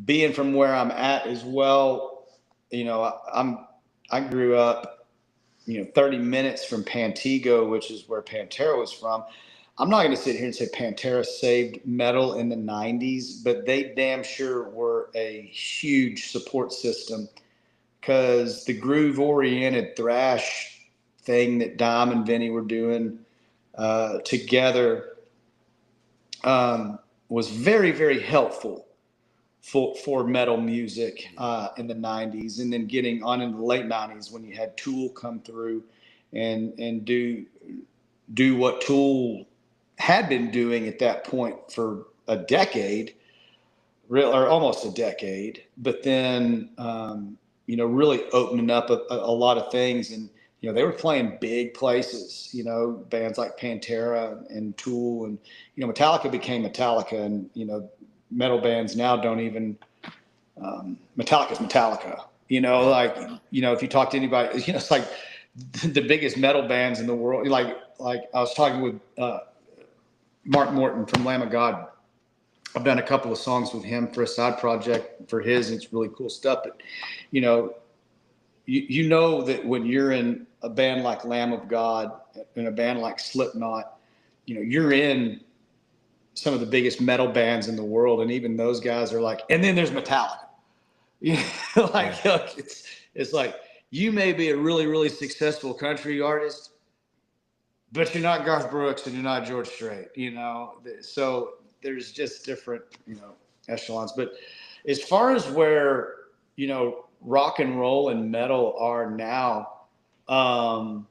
Speaker 2: being from where I'm at as well, I grew up 30 minutes from Pantego, which is where Pantera was from. I'm not going to sit here and say Pantera saved metal in the 90s, but they damn sure were a huge support system, because the groove oriented thrash thing that Dom and Vinny were doing together was very, very helpful for metal music in the 90s, and then getting on in the late 90s when you had Tool come through and do what Tool had been doing at that point for a decade, or almost a decade, but then really opening up a lot of things. And they were playing big places, bands like Pantera and Tool, and Metallica became Metallica, and metal bands now don't even Metallica's Metallica. If you talk to anybody, it's like the biggest metal bands in the world. Like I was talking with Mark Morton from Lamb of God. I've done a couple of songs with him for a side project for his, and it's really cool stuff. But you know that when you're in a band like Lamb of God, in a band like Slipknot, you're in some of the biggest metal bands in the world, and even those guys are like, and then there's Metallica. Look, it's like, you may be a really, really successful country artist, but you're not Garth Brooks and you're not George Strait, so there's just different, echelons. But as far as where, rock and roll and metal are now, I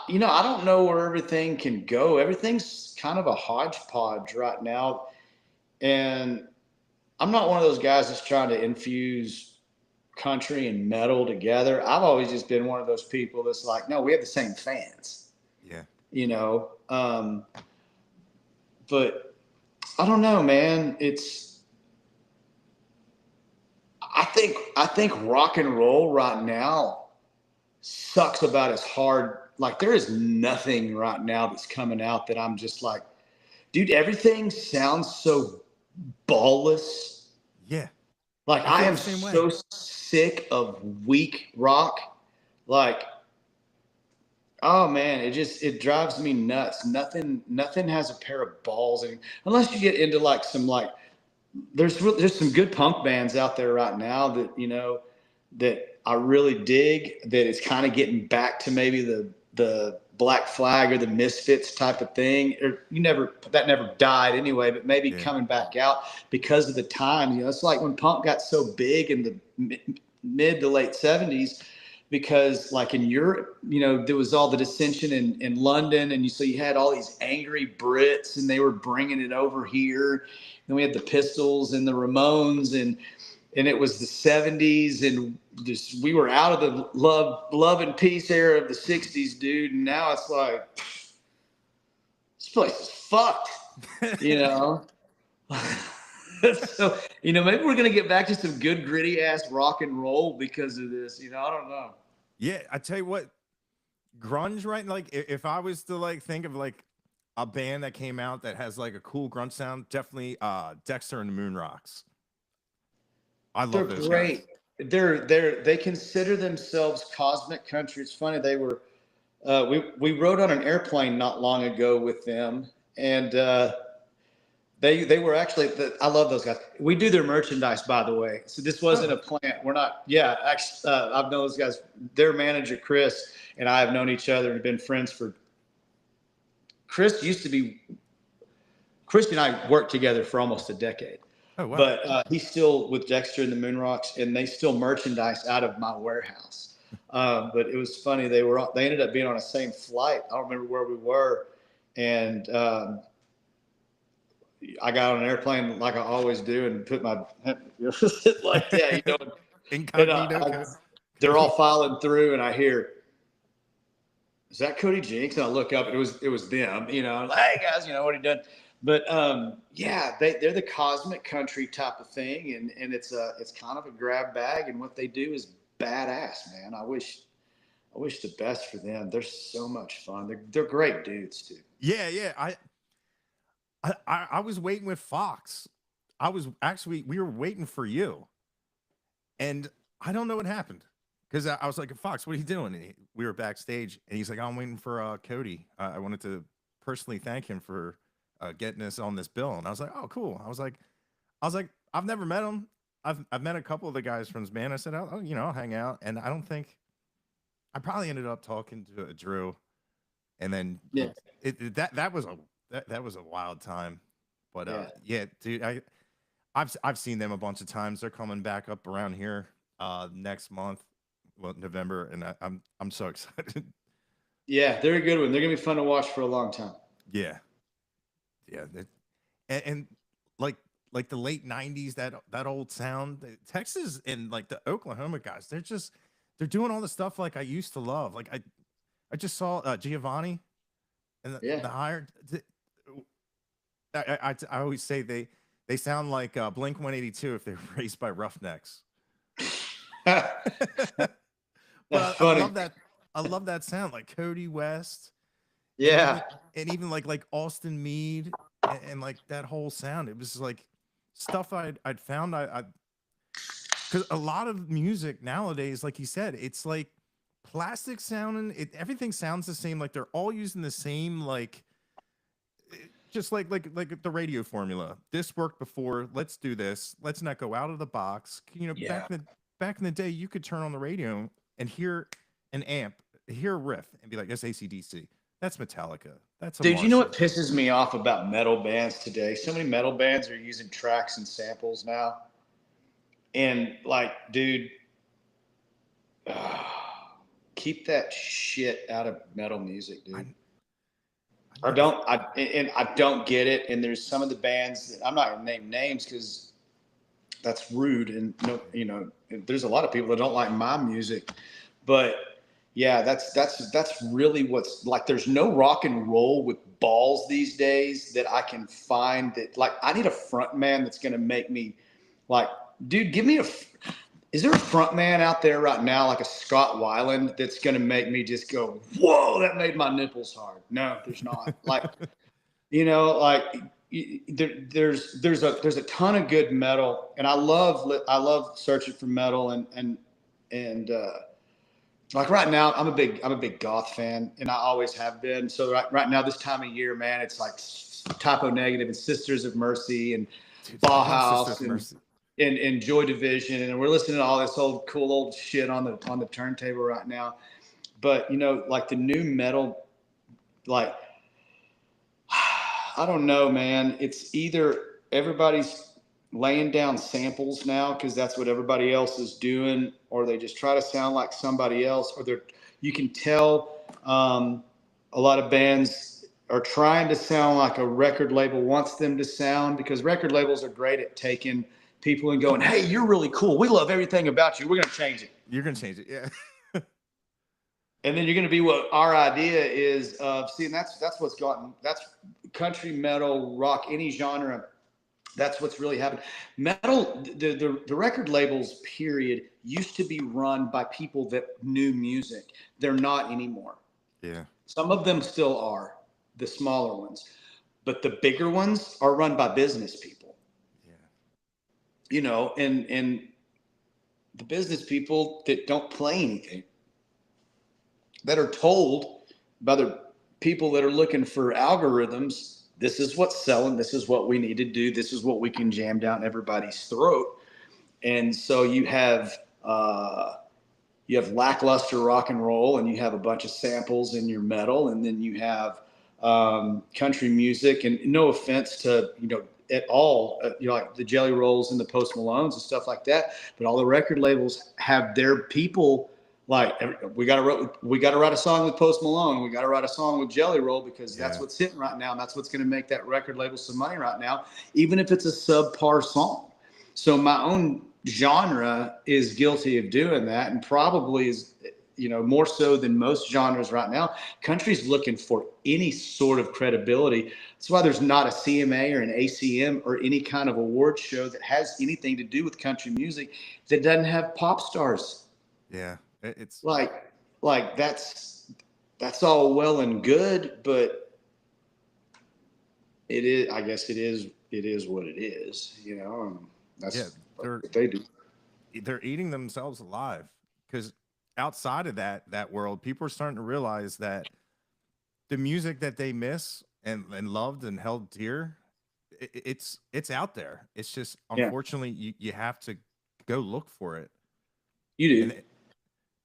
Speaker 2: don't know where everything can go. Everything's kind of a hodgepodge right now. And I'm not one of those guys that's trying to infuse country and metal together. I've always just been one of those people that's like, no, we have the same fans.
Speaker 1: Yeah.
Speaker 2: But I don't know, man. I think rock and roll right now sucks about as hard. Like, there is nothing right now that's coming out that I'm just like, dude, everything sounds so ballless.
Speaker 1: Yeah.
Speaker 2: Like, I am so sick of weak rock. Like, oh man, it drives me nuts. Nothing has a pair of balls unless you get into like some, like, there's some good punk bands out there right now that that I really dig, that is kind of getting back to maybe the Black Flag or the Misfits type of thing. Or that never died anyway, but maybe coming back out because of the time. It's like when punk got so big in the mid to late 70s, because like in Europe, there was all the dissension in London, and so you had all these angry Brits, and they were bringing it over here. Then we had the Pistols and the Ramones, and it was the 70s, and just, we were out of the love and peace era of the 60s, dude. And now it's like, this place is fucked, So, maybe we're going to get back to some good gritty ass rock and roll because of this. I don't know.
Speaker 1: Yeah. I tell you what, grunge, right? Like, if I was to like think of like a band that came out that has like a cool grunge sound, definitely Dexter and the Moon Rocks. I love those
Speaker 2: great.
Speaker 1: guys.
Speaker 2: They consider themselves cosmic country. It's funny, they were we rode on an airplane not long ago with them, and they were actually I love those guys. We do their merchandise, by the way. So this wasn't a plant. We're not. Yeah, actually, I've known those guys. Their manager Chris and I have known each other and been friends for. Chris and I worked together for almost a decade.
Speaker 1: Oh, wow.
Speaker 2: But he's still with Dexter and the Moon Rocks, and they still merchandise out of my warehouse. But it was funny. They ended up being on the same flight. I don't remember where we were. And I got on an airplane like I always do and put my like that,
Speaker 1: Incognito.
Speaker 2: They're all filing through, and I hear, is that Cody Jinks? And I look up, and it was them, like, hey guys, what are you doing? But they're the cosmic country type of thing, and it's kind of a grab bag, and what they do is badass, man. I wish the best for them. They're so much fun. They're great dudes too.
Speaker 1: Yeah. I was waiting with Fox. We were waiting for you, and I don't know what happened, because I was like, Fox, what are you doing? And we were backstage, and he's like, I'm waiting for Cody. I wanted to personally thank him for getting us on this bill. And I was like, oh, cool. I was like, I've never met him. I've met a couple of the guys from his band. I said, oh, I'll hang out. And I don't think I probably ended up talking to Drew, and then
Speaker 2: Yeah.
Speaker 1: that was a wild time. But
Speaker 2: Yeah.
Speaker 1: yeah, dude, I've seen them a bunch of times. They're coming back up around here next month, well, November, and I'm so excited.
Speaker 2: Yeah, they're a good one. They're gonna be fun to watch for a long time.
Speaker 1: Yeah, yeah, and like the late '90s, that old sound, Texas and like the Oklahoma guys, they're doing all the stuff like I used to love. Like I just saw Giovanni and the hired. I always say they sound like Blink 182 if they were raised by Roughnecks. But
Speaker 2: That's
Speaker 1: I
Speaker 2: funny.
Speaker 1: love that. I love that sound, like Cody West.
Speaker 2: Yeah.
Speaker 1: And even like Austin Mead and like that whole sound. It was like stuff I'd found. I because a lot of music nowadays, like you said, it's like plastic sounding. Everything sounds the same. Like they're all using the same like. Just like the radio formula. This worked before. Let's do this. Let's not go out of the box.
Speaker 2: Yeah.
Speaker 1: Back in the day, you could turn on the radio and hear an amp, hear a riff, and be like, "That's AC/DC. That's Metallica. That's a
Speaker 2: Dude, you know what
Speaker 1: Marshall."
Speaker 2: pisses me off about metal bands today? So many metal bands are using tracks and samples now. And like, dude, keep that shit out of metal music, dude. I don't get it. And there's some of the bands that I'm not gonna name names because that's rude. And there's a lot of people that don't like my music, but yeah, that's really what's like. There's no rock and roll with balls these days that I can find. That like I need a front man that's gonna make me like, dude, give me a. Is there a front man out there right now, like a Scott Weiland, that's going to make me just go, whoa, that made my nipples hard? No, there's not. Like, like there's a ton of good metal, and I love searching for metal, and like right now, I'm a big goth fan, and I always have been. So right now, this time of year, man, it's like Typo Negative and Sisters of Mercy and Bauhaus and Joy Division, and we're listening to all this cool old shit on the turntable right now. But like the new metal, like I don't know, man. It's either everybody's laying down samples now because that's what everybody else is doing, or they just try to sound like somebody else, or you can tell a lot of bands are trying to sound like a record label wants them to sound, because record labels are great at taking people and going, hey, you're really cool. We love everything about you. We're going to change it.
Speaker 1: You're going to change it. Yeah.
Speaker 2: And then you're going to be what our idea is of, see, and that's that's country, metal, rock, any genre. That's what's really happened. Metal, the record labels, period, used to be run by people that knew music. They're not anymore.
Speaker 1: Yeah.
Speaker 2: Some of them still are, the smaller ones. But the bigger ones are run by business people. And the business people that don't play anything, that are told by the people that are looking for algorithms, this is what's selling, this is what we need to do, this is what we can jam down everybody's throat. And so you have lackluster rock and roll, and you have a bunch of samples in your metal, and then you have country music. And no offense to at all, like the Jelly Rolls and the Post Malones and stuff like that, but all the record labels have their people. Like, we got to write a song with Post Malone. We got to write a song with Jelly Roll, because that's what's hitting right now, and that's what's going to make that record label some money right now, even if it's a subpar song. So my own genre is guilty of doing that, and probably is, more so than most genres right now. Country's looking for any sort of credibility. That's why there's not a CMA or an ACM or any kind of award show that has anything to do with country music that doesn't have pop stars.
Speaker 1: Yeah. It's
Speaker 2: like that's all well and good, but it is, I guess it is what it is, and that's what they do.
Speaker 1: They're eating themselves alive, because outside of that world, people are starting to realize that the music that they miss and loved and held dear, it's out there. It's just
Speaker 2: Yeah,
Speaker 1: unfortunately you have to go look for it.
Speaker 2: you
Speaker 1: And
Speaker 2: do.
Speaker 1: it-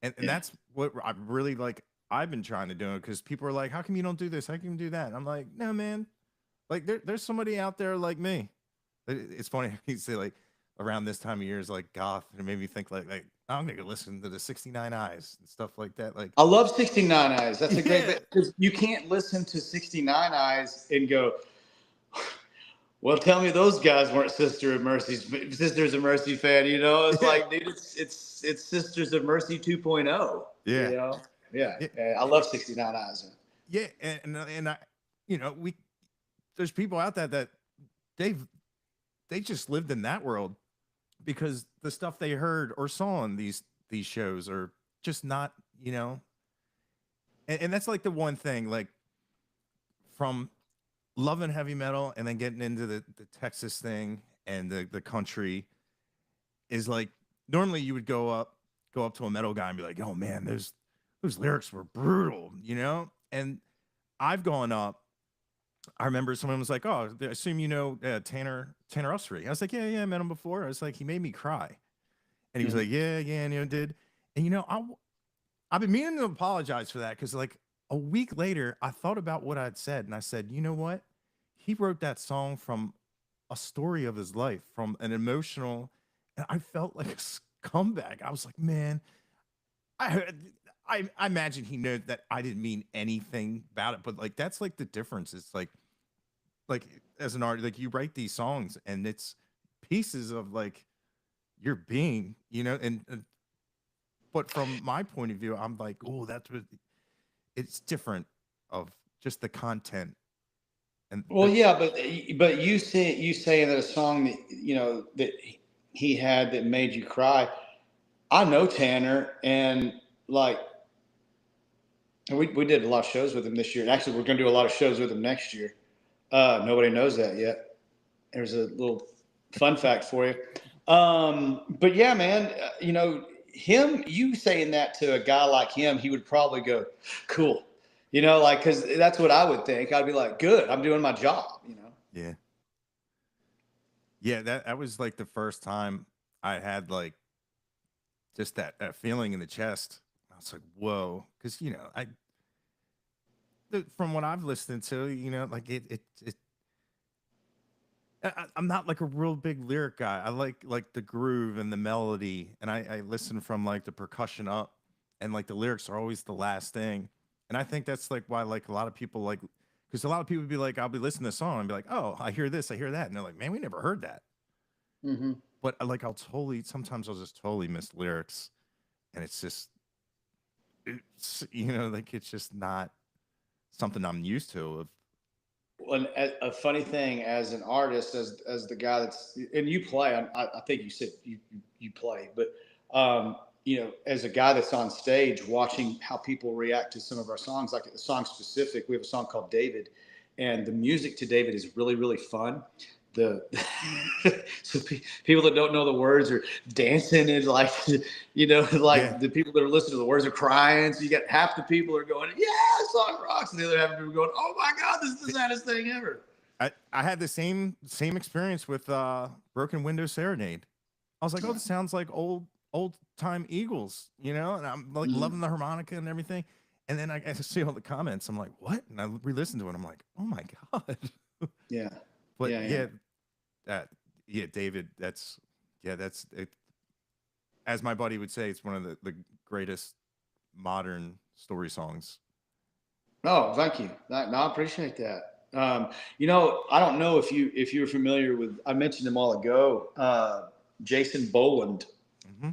Speaker 1: and
Speaker 2: Yeah.
Speaker 1: that's what I really like I've been trying to do it because people are like, how come you don't do this? How come you do that? And I'm like, no, man. Like there's somebody out there like me. It's funny you say like around this time of year is like goth, and it made me think like I'm gonna go listen to the 69 Eyes and stuff like that. Like,
Speaker 2: I love 69 Eyes. That's a great
Speaker 1: yeah,
Speaker 2: bit because you can't listen to 69 Eyes and go, well, tell me those guys weren't Sisters of Mercy fan. You know, it's
Speaker 1: yeah,
Speaker 2: like, dude, it's Sisters of Mercy 2.0.
Speaker 1: yeah,
Speaker 2: You know, yeah,
Speaker 1: yeah,
Speaker 2: yeah. I love 69 Eyes.
Speaker 1: yeah. And I, we there's people out there that they've they just lived in that world because the stuff they heard or saw on these shows are just not, and that's like the one thing, like from loving heavy metal and then getting into the Texas thing and the country is like normally you would go up to a metal guy and be like, oh man, those lyrics were brutal, And I've gone up. I remember someone was like, "Oh, I assume you know Tanner Usry." I was like, "Yeah, I met him before." I was like, "He made me cry," and he was
Speaker 2: Mhm.
Speaker 1: like, "Yeah, and did." And I've been meaning to apologize for that because like a week later, I thought about what I'd said, and I said, "You know what? He wrote that song from a story of his life, from an emotional," and I felt like a scumbag. I was like, "Man, I heard." I imagine he knew that I didn't mean anything about it, but like that's like the difference. It's like as an artist, like you write these songs and it's pieces of like your being, and but from my point of view, I'm like, oh, that's what it's different of just the content and
Speaker 2: Well,
Speaker 1: the
Speaker 2: yeah, but you saying that a song that that he had that made you cry. I know Tanner, and like we did a lot of shows with him this year. And actually, we're going to do a lot of shows with him next year. Nobody knows that yet. There's a little fun fact for you. But yeah, man, you saying that to a guy like him, he would probably go, cool. Like, cause that's what I would think. I'd be like, good, I'm doing my job.
Speaker 1: yeah. Yeah, that was like the first time I had like just that feeling in the chest. I was like, whoa, because from what I've listened to, like I'm not like a real big lyric guy. I like the groove and the melody, and I listen from like the percussion up, and like the lyrics are always the last thing. And I think that's like why like a lot of people like because a lot of people be like, I'll be listening to a song and be like, oh, I hear this, I hear that, and they're like, man, we never heard that.
Speaker 2: Hmm.
Speaker 1: But like sometimes I'll just totally miss lyrics, and it's just like it's just not something I'm used to. Of
Speaker 2: Well, a funny thing as an artist, as the guy and you play, I think you said you play, but as a guy that's on stage, watching how people react to some of our songs, like the song specific, we have a song called David, and the music to David is really really fun. The so people that don't know the words are dancing and like
Speaker 1: yeah,
Speaker 2: like the people that are listening to the words are crying. So you got half the people are going, yeah, the song rocks, and the other half of people are going, oh my god, this is the saddest thing ever.
Speaker 1: I had the same experience with Broken Window Serenade. I was like, oh,
Speaker 2: Yeah.
Speaker 1: this sounds like old time Eagles, and I'm like
Speaker 2: Mhm.
Speaker 1: loving the harmonica and everything. And then I see all the comments. I'm like, what? And I re-listened to it. I'm like, oh my god.
Speaker 2: Yeah.
Speaker 1: But
Speaker 2: Yeah. Yeah.
Speaker 1: yeah, that yeah, David. That's it. As my buddy would say, it's one of the greatest modern story songs.
Speaker 2: Oh, thank you. No, I appreciate that. I don't know if you were familiar with. I mentioned him all ago. Jason Boland,
Speaker 1: Hmm.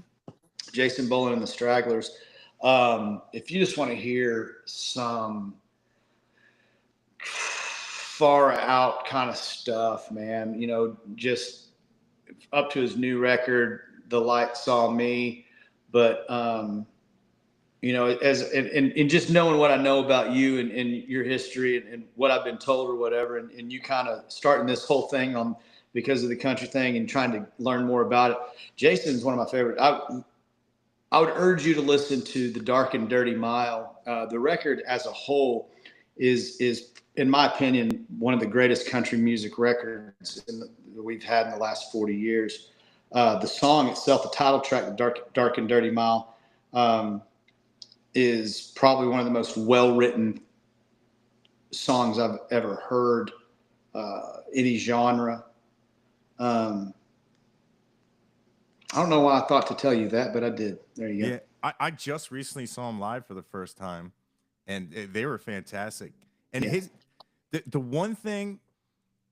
Speaker 2: Jason Boland and the Stragglers. If you just want to hear some far out kind of stuff, man, just up to his new record, "The Light Saw Me," but as and just knowing what I know about you and your history and what I've been told or whatever, and you kind of starting this whole thing on because of the country thing and trying to learn more about it. Jason's one of my favorite. I would urge you to listen to The Dark and Dirty Mile. The record as a whole is in my opinion one of the greatest country music records that we've had in the last 40 years. The song itself, the title track, The Dark and Dirty Mile, is probably one of the most well-written songs I've ever heard, any genre. I don't know why I thought to tell you that, but I did. There you go.
Speaker 1: Yeah, I just recently saw him live for the first time, and they were fantastic. And
Speaker 2: Yeah.
Speaker 1: the one thing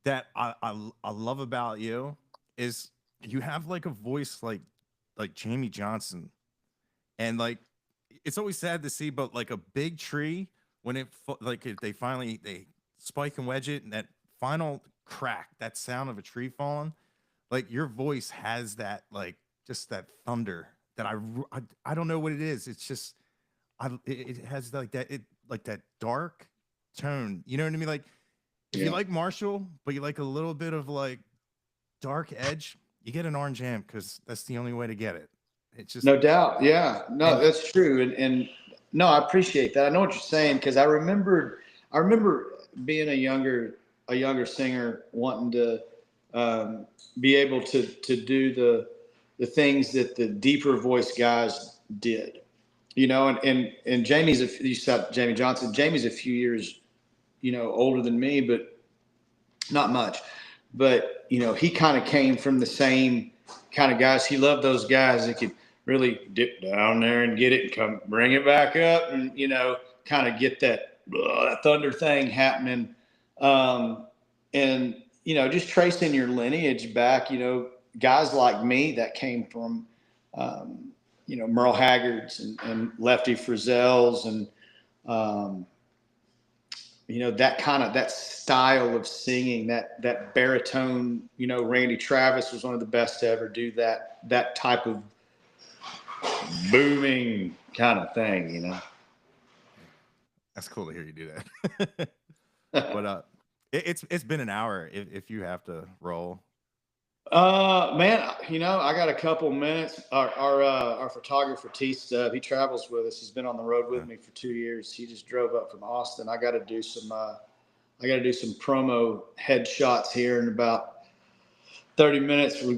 Speaker 1: that I love about you is you have like a voice like Jamie Johnson, and like it's always sad to see, but like a big tree when like if they spike and wedge it, and that final crack, that sound of a tree falling, like your voice has that like just that thunder that I don't know what it is. It's just it has like that dark tone. You know what I mean? Like if you like Marshall, but you like a little bit of like dark edge, you get an Orange Amp because that's the only way to get it. It's just
Speaker 2: No doubt. Yeah. No,
Speaker 1: and
Speaker 2: that's true. And no, I appreciate that. I know what you're saying because I remember being a younger singer wanting to be able to do the things that the deeper voice guys did, you know, and you said Jamie Johnson. Jamie's a few years, older than me, but not much. But he kind of came from the same kind of guys. He loved those guys that could really dip down there and get it and come bring it back up, and kind of get that thunder thing happening. And just tracing your lineage back, guys like me that came from Merle Haggard's and Lefty Frizzell's and that style of singing, that baritone. Randy Travis was one of the best to ever do that type of booming kind of thing.
Speaker 1: that's cool to hear you do that. But it's been an hour if you have to roll.
Speaker 2: Man, I got a couple minutes. Our photographer T Stub, he travels with us. He's been on the road with me for 2 years. He just drove up from Austin. I got to do some promo headshots here in about 30 minutes. I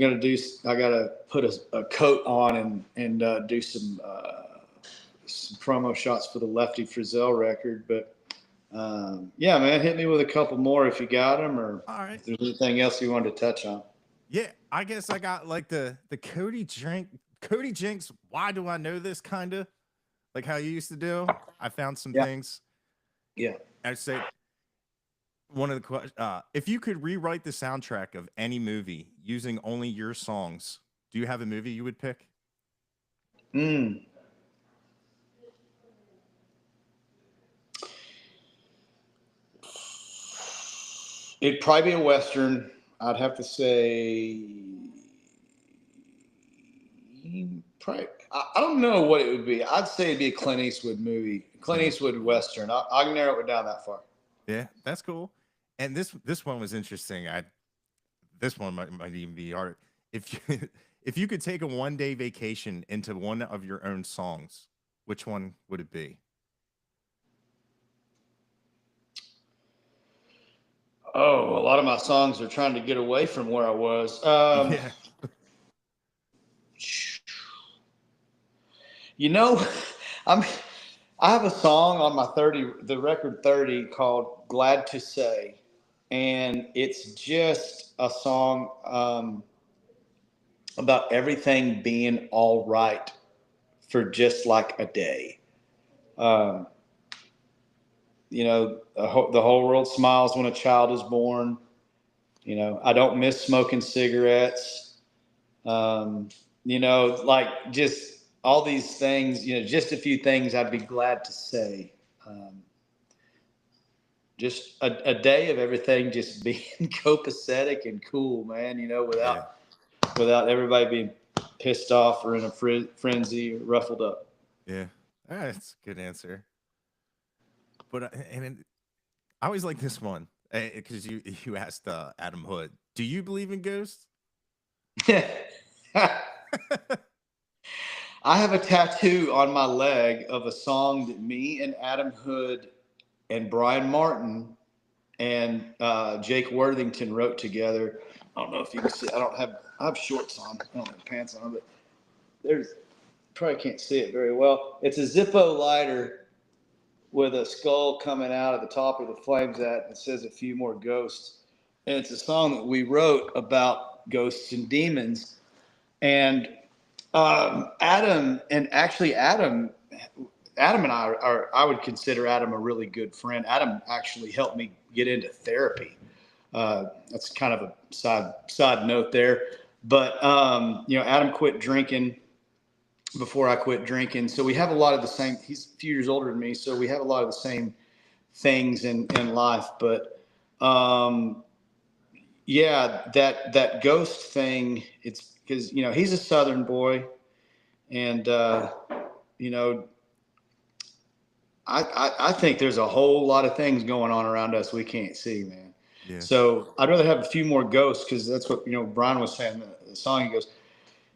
Speaker 2: got to put a coat on and do some promo shots for the Lefty Frizzell record. But yeah, man, hit me with a couple more if you got them, or
Speaker 1: All right.
Speaker 2: if there's anything else you wanted to touch on.
Speaker 1: Yeah, I guess I got like the Cody Jinks. Why do I know this kind of like how you used to do? I found some things.
Speaker 2: Yeah.
Speaker 1: I said one of the questions. If you could rewrite the soundtrack of any movie using only your songs, do you have a movie you would pick?
Speaker 2: It'd probably be a Western. I'd have to say, probably. I don't know what it would be. I'd say it'd be a Clint Eastwood movie, Clint Eastwood Western. I can narrow it down that far.
Speaker 1: Yeah, that's cool. And this one was interesting. This one might even be hard. If you if you could take a 1-day vacation into one of your own songs, which one would it be?
Speaker 2: Oh, a lot of my songs are trying to get away from where I was.
Speaker 1: Yeah.
Speaker 2: I have a song on my the record 30 called Glad to Say. And it's just a song about everything being all right for just like a day. The whole world smiles when a child is born. I don't miss smoking cigarettes. Like just all these things, just a few things I'd be glad to say. Just a day of everything just being copacetic and cool, man, without everybody being pissed off or in a frenzy or ruffled up.
Speaker 1: Yeah. That's a good answer. But I always like this one because you asked Adam Hood, do you believe in ghosts?
Speaker 2: I have a tattoo on my leg of a song that me and Adam Hood and Brian Martin and Jake Worthington wrote together. I don't know if you can see. I have shorts on. I don't have pants on, but probably can't see it very well. It's a Zippo lighter with a skull coming out at the top of the flames at. It says "A Few More Ghosts," and it's a song that we wrote about ghosts and demons. And Adam and I would consider Adam a really good friend. Adam actually helped me get into therapy. That's kind of a side note there. But, Adam quit drinking before I quit drinking. So we have a lot of the same, he's a few years older than me. So we have a lot of the same things in life. But, that ghost thing, it's because, he's a Southern boy. And, I think there's a whole lot of things going on around us we can't see, man.
Speaker 1: Yeah.
Speaker 2: So I'd rather have a few more ghosts, because that's what, Brian was saying, the song.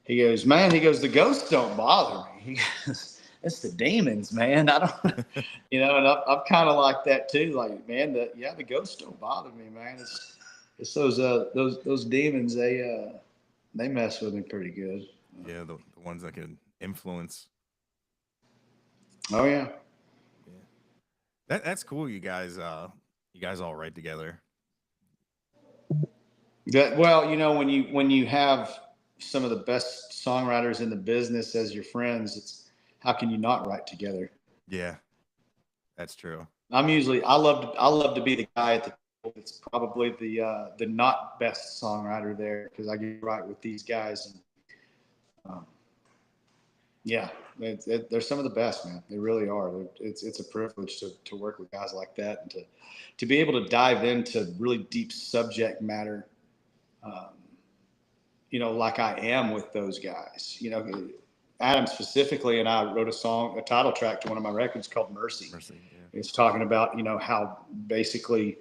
Speaker 2: He goes, man, the ghosts don't bother me. He goes, it's the demons, man. I don't, and I'm kind of like that too. Like, man, the ghosts don't bother me, man. It's those demons. They mess with me pretty good.
Speaker 1: Yeah, the ones that can influence.
Speaker 2: Oh yeah.
Speaker 1: That's cool. You guys all write together.
Speaker 2: Well, when you have some of the best songwriters in the business as your friends, it's how can you not write together?
Speaker 1: Yeah, that's true.
Speaker 2: I love to be the guy at the table that's probably the not best songwriter there, because I get right with these guys. And, they're some of the best, man. They really are. It's a privilege to work with guys like that, and to be able to dive into really deep subject matter, like I am with those guys. Adam specifically, and I wrote a title track to one of my records called Mercy. Yeah. It's talking about, how basically,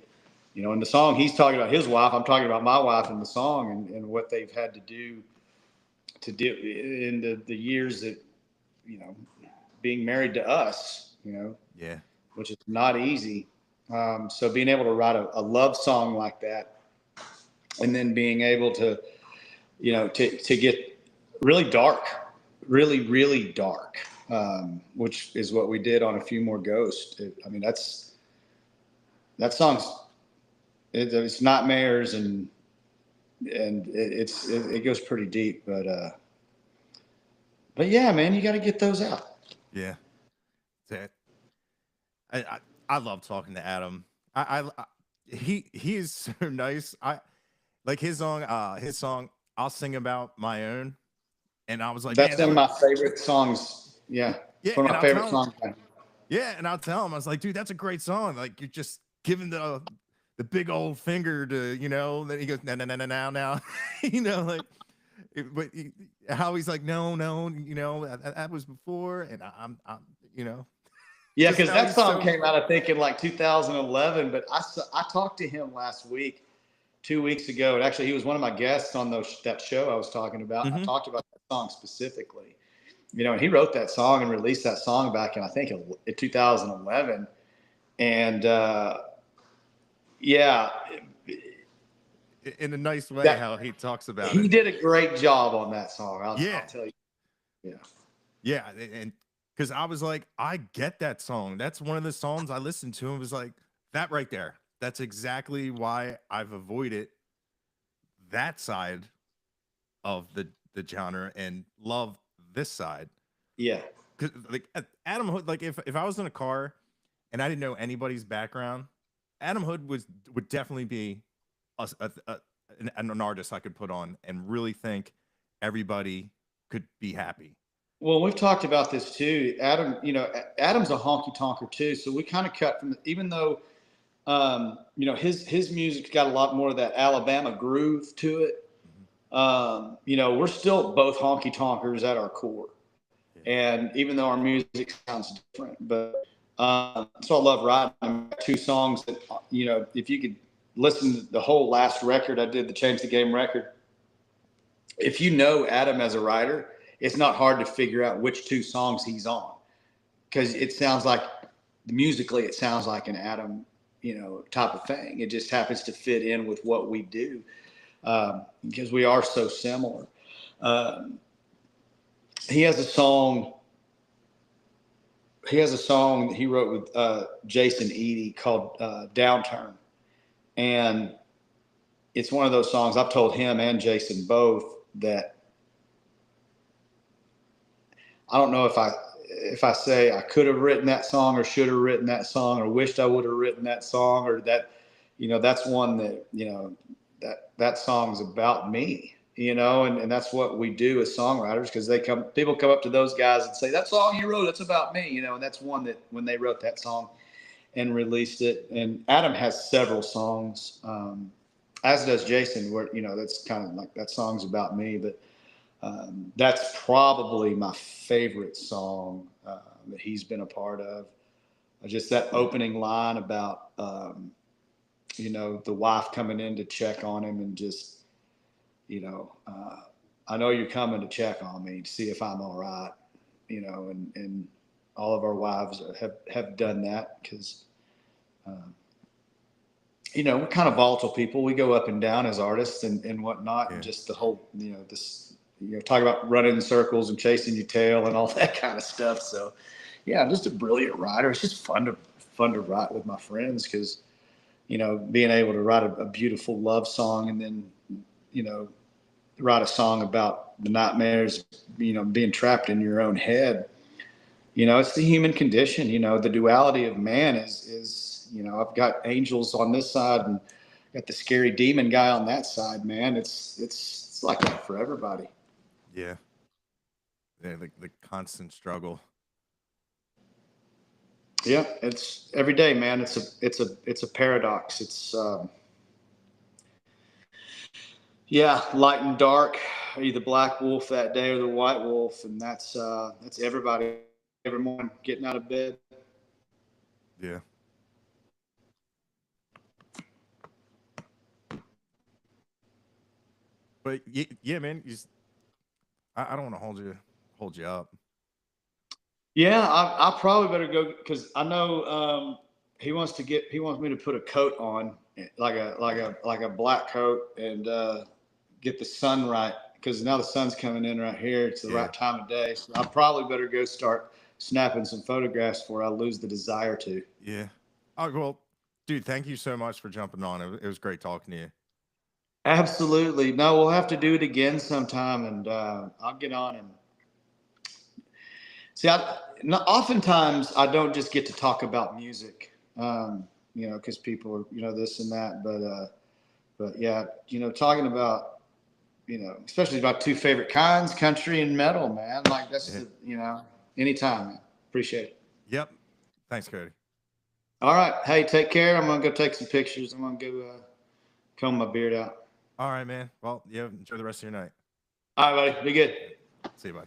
Speaker 2: in the song, he's talking about his wife. I'm talking about my wife in the song, and what they've had to do in the years that, being married to us,
Speaker 1: yeah, which
Speaker 2: is not easy. So being able to write a love song like that, and then being able to, to get really dark, really, really dark, which is what we did on A Few More Ghosts. That song's, it's nightmares, and it goes pretty deep, but yeah, man, you got to get those out.
Speaker 1: Yeah. I love talking to Adam. He is so nice. I like his song, I'll Sing About My Own. And I was like,
Speaker 2: that's one of my favorite songs. Yeah. One of my favorite songs.
Speaker 1: Yeah. And I'll tell him, I was like, dude, that's a great song. Like, you're just giving the big old finger to, then he goes, no, now, like, but how he's like, no, that was before. And I'm
Speaker 2: yeah, because that song came out, I think, in like 2011. But I talked to him last week, 2 weeks ago. And actually, he was one of my guests on that show I was talking about. Mm-hmm. I talked about that song specifically. And he wrote that song and released that song back in, I think, in 2011. And
Speaker 1: in a nice way, how he talks about it.
Speaker 2: He did a great job on that song. I'll tell you. Yeah.
Speaker 1: Yeah, and because I was like, I get that song. That's one of the songs I listened to and was like, that right there. That's exactly why I've avoided that side of the genre and love this side.
Speaker 2: Yeah.
Speaker 1: Because like Adam Hood, like if I was in a car and I didn't know anybody's background, Adam Hood would definitely be an artist I could put on and really think everybody could be happy.
Speaker 2: Well, we've talked about this too. Adam, Adam's a honky tonker too. So we kind of cut from, even though, his music's got a lot more of that Alabama groove to it. Mm-hmm. We're still both honky tonkers at our core. Yeah. And even though our music sounds different, but, so I love writing 2 songs that, if you could listen to the whole last record I did, the Change the Game record, if Adam as a writer, it's not hard to figure out which 2 songs he's on, because it sounds like musically, it sounds like an Adam, type of thing. It just happens to fit in with what we do, because we are so similar. He has a song. He has a song that he wrote with Jason Eady called "Downturn," and it's one of those songs. I've told him and Jason both that I don't know if I say I could have written that song or should have written that song or wished I would have written that song, or that, that's one that, that song's about me, and that's what we do as songwriters, because people come up to those guys and say, that song you wrote, that's about me, and that's one that when they wrote that song and released it. And Adam has several songs, as does Jason, where, that's kind of like, that song's about me, but that's probably my favorite song that he's been a part of. Just that opening line about, the wife coming in to check on him and just, I know you're coming to check on me to see if I'm all right, and all of our wives have done that, because, we're kind of volatile people. We go up and down as artists and whatnot, and just the whole, this, talk about running in circles and chasing your tail and all that kind of stuff. So, yeah, I'm just a brilliant writer. It's just fun to write with my friends, because, being able to write a beautiful love song and then, write a song about the nightmares, being trapped in your own head. It's the human condition. The duality of man is I've got angels on this side and got the scary demon guy on that side, man. It's like that for everybody.
Speaker 1: Yeah. Yeah, the constant struggle.
Speaker 2: Yeah, it's every day, man. It's a paradox. It's light and dark. Are you the black wolf that day or the white wolf? And that's everybody every morning getting out of bed.
Speaker 1: Yeah. But yeah, man, I don't want to hold you up.
Speaker 2: Yeah, I probably better go, because I know he wants me to put a coat on, like a black coat, and get the sun right, because now the sun's coming in right here. It's the right time of day. So I probably better go start snapping some photographs before I lose the desire to.
Speaker 1: Yeah. Oh, well, dude, thank you so much for jumping on. It was great talking to you.
Speaker 2: Absolutely. No, we'll have to do it again sometime, and I'll get on and see. Oftentimes I don't just get to talk about music, because people are, this and that, but yeah, talking about, especially about 2 favorite kinds, country and metal, man. Like that's, anytime, man. Appreciate it.
Speaker 1: Yep. Thanks, Cody.
Speaker 2: All right. Hey, take care. I'm going to go take some pictures. I'm going to go comb my beard out.
Speaker 1: All right, man. Well, yeah, enjoy the rest of your night.
Speaker 2: All right, buddy. Be good.
Speaker 1: See you, bye.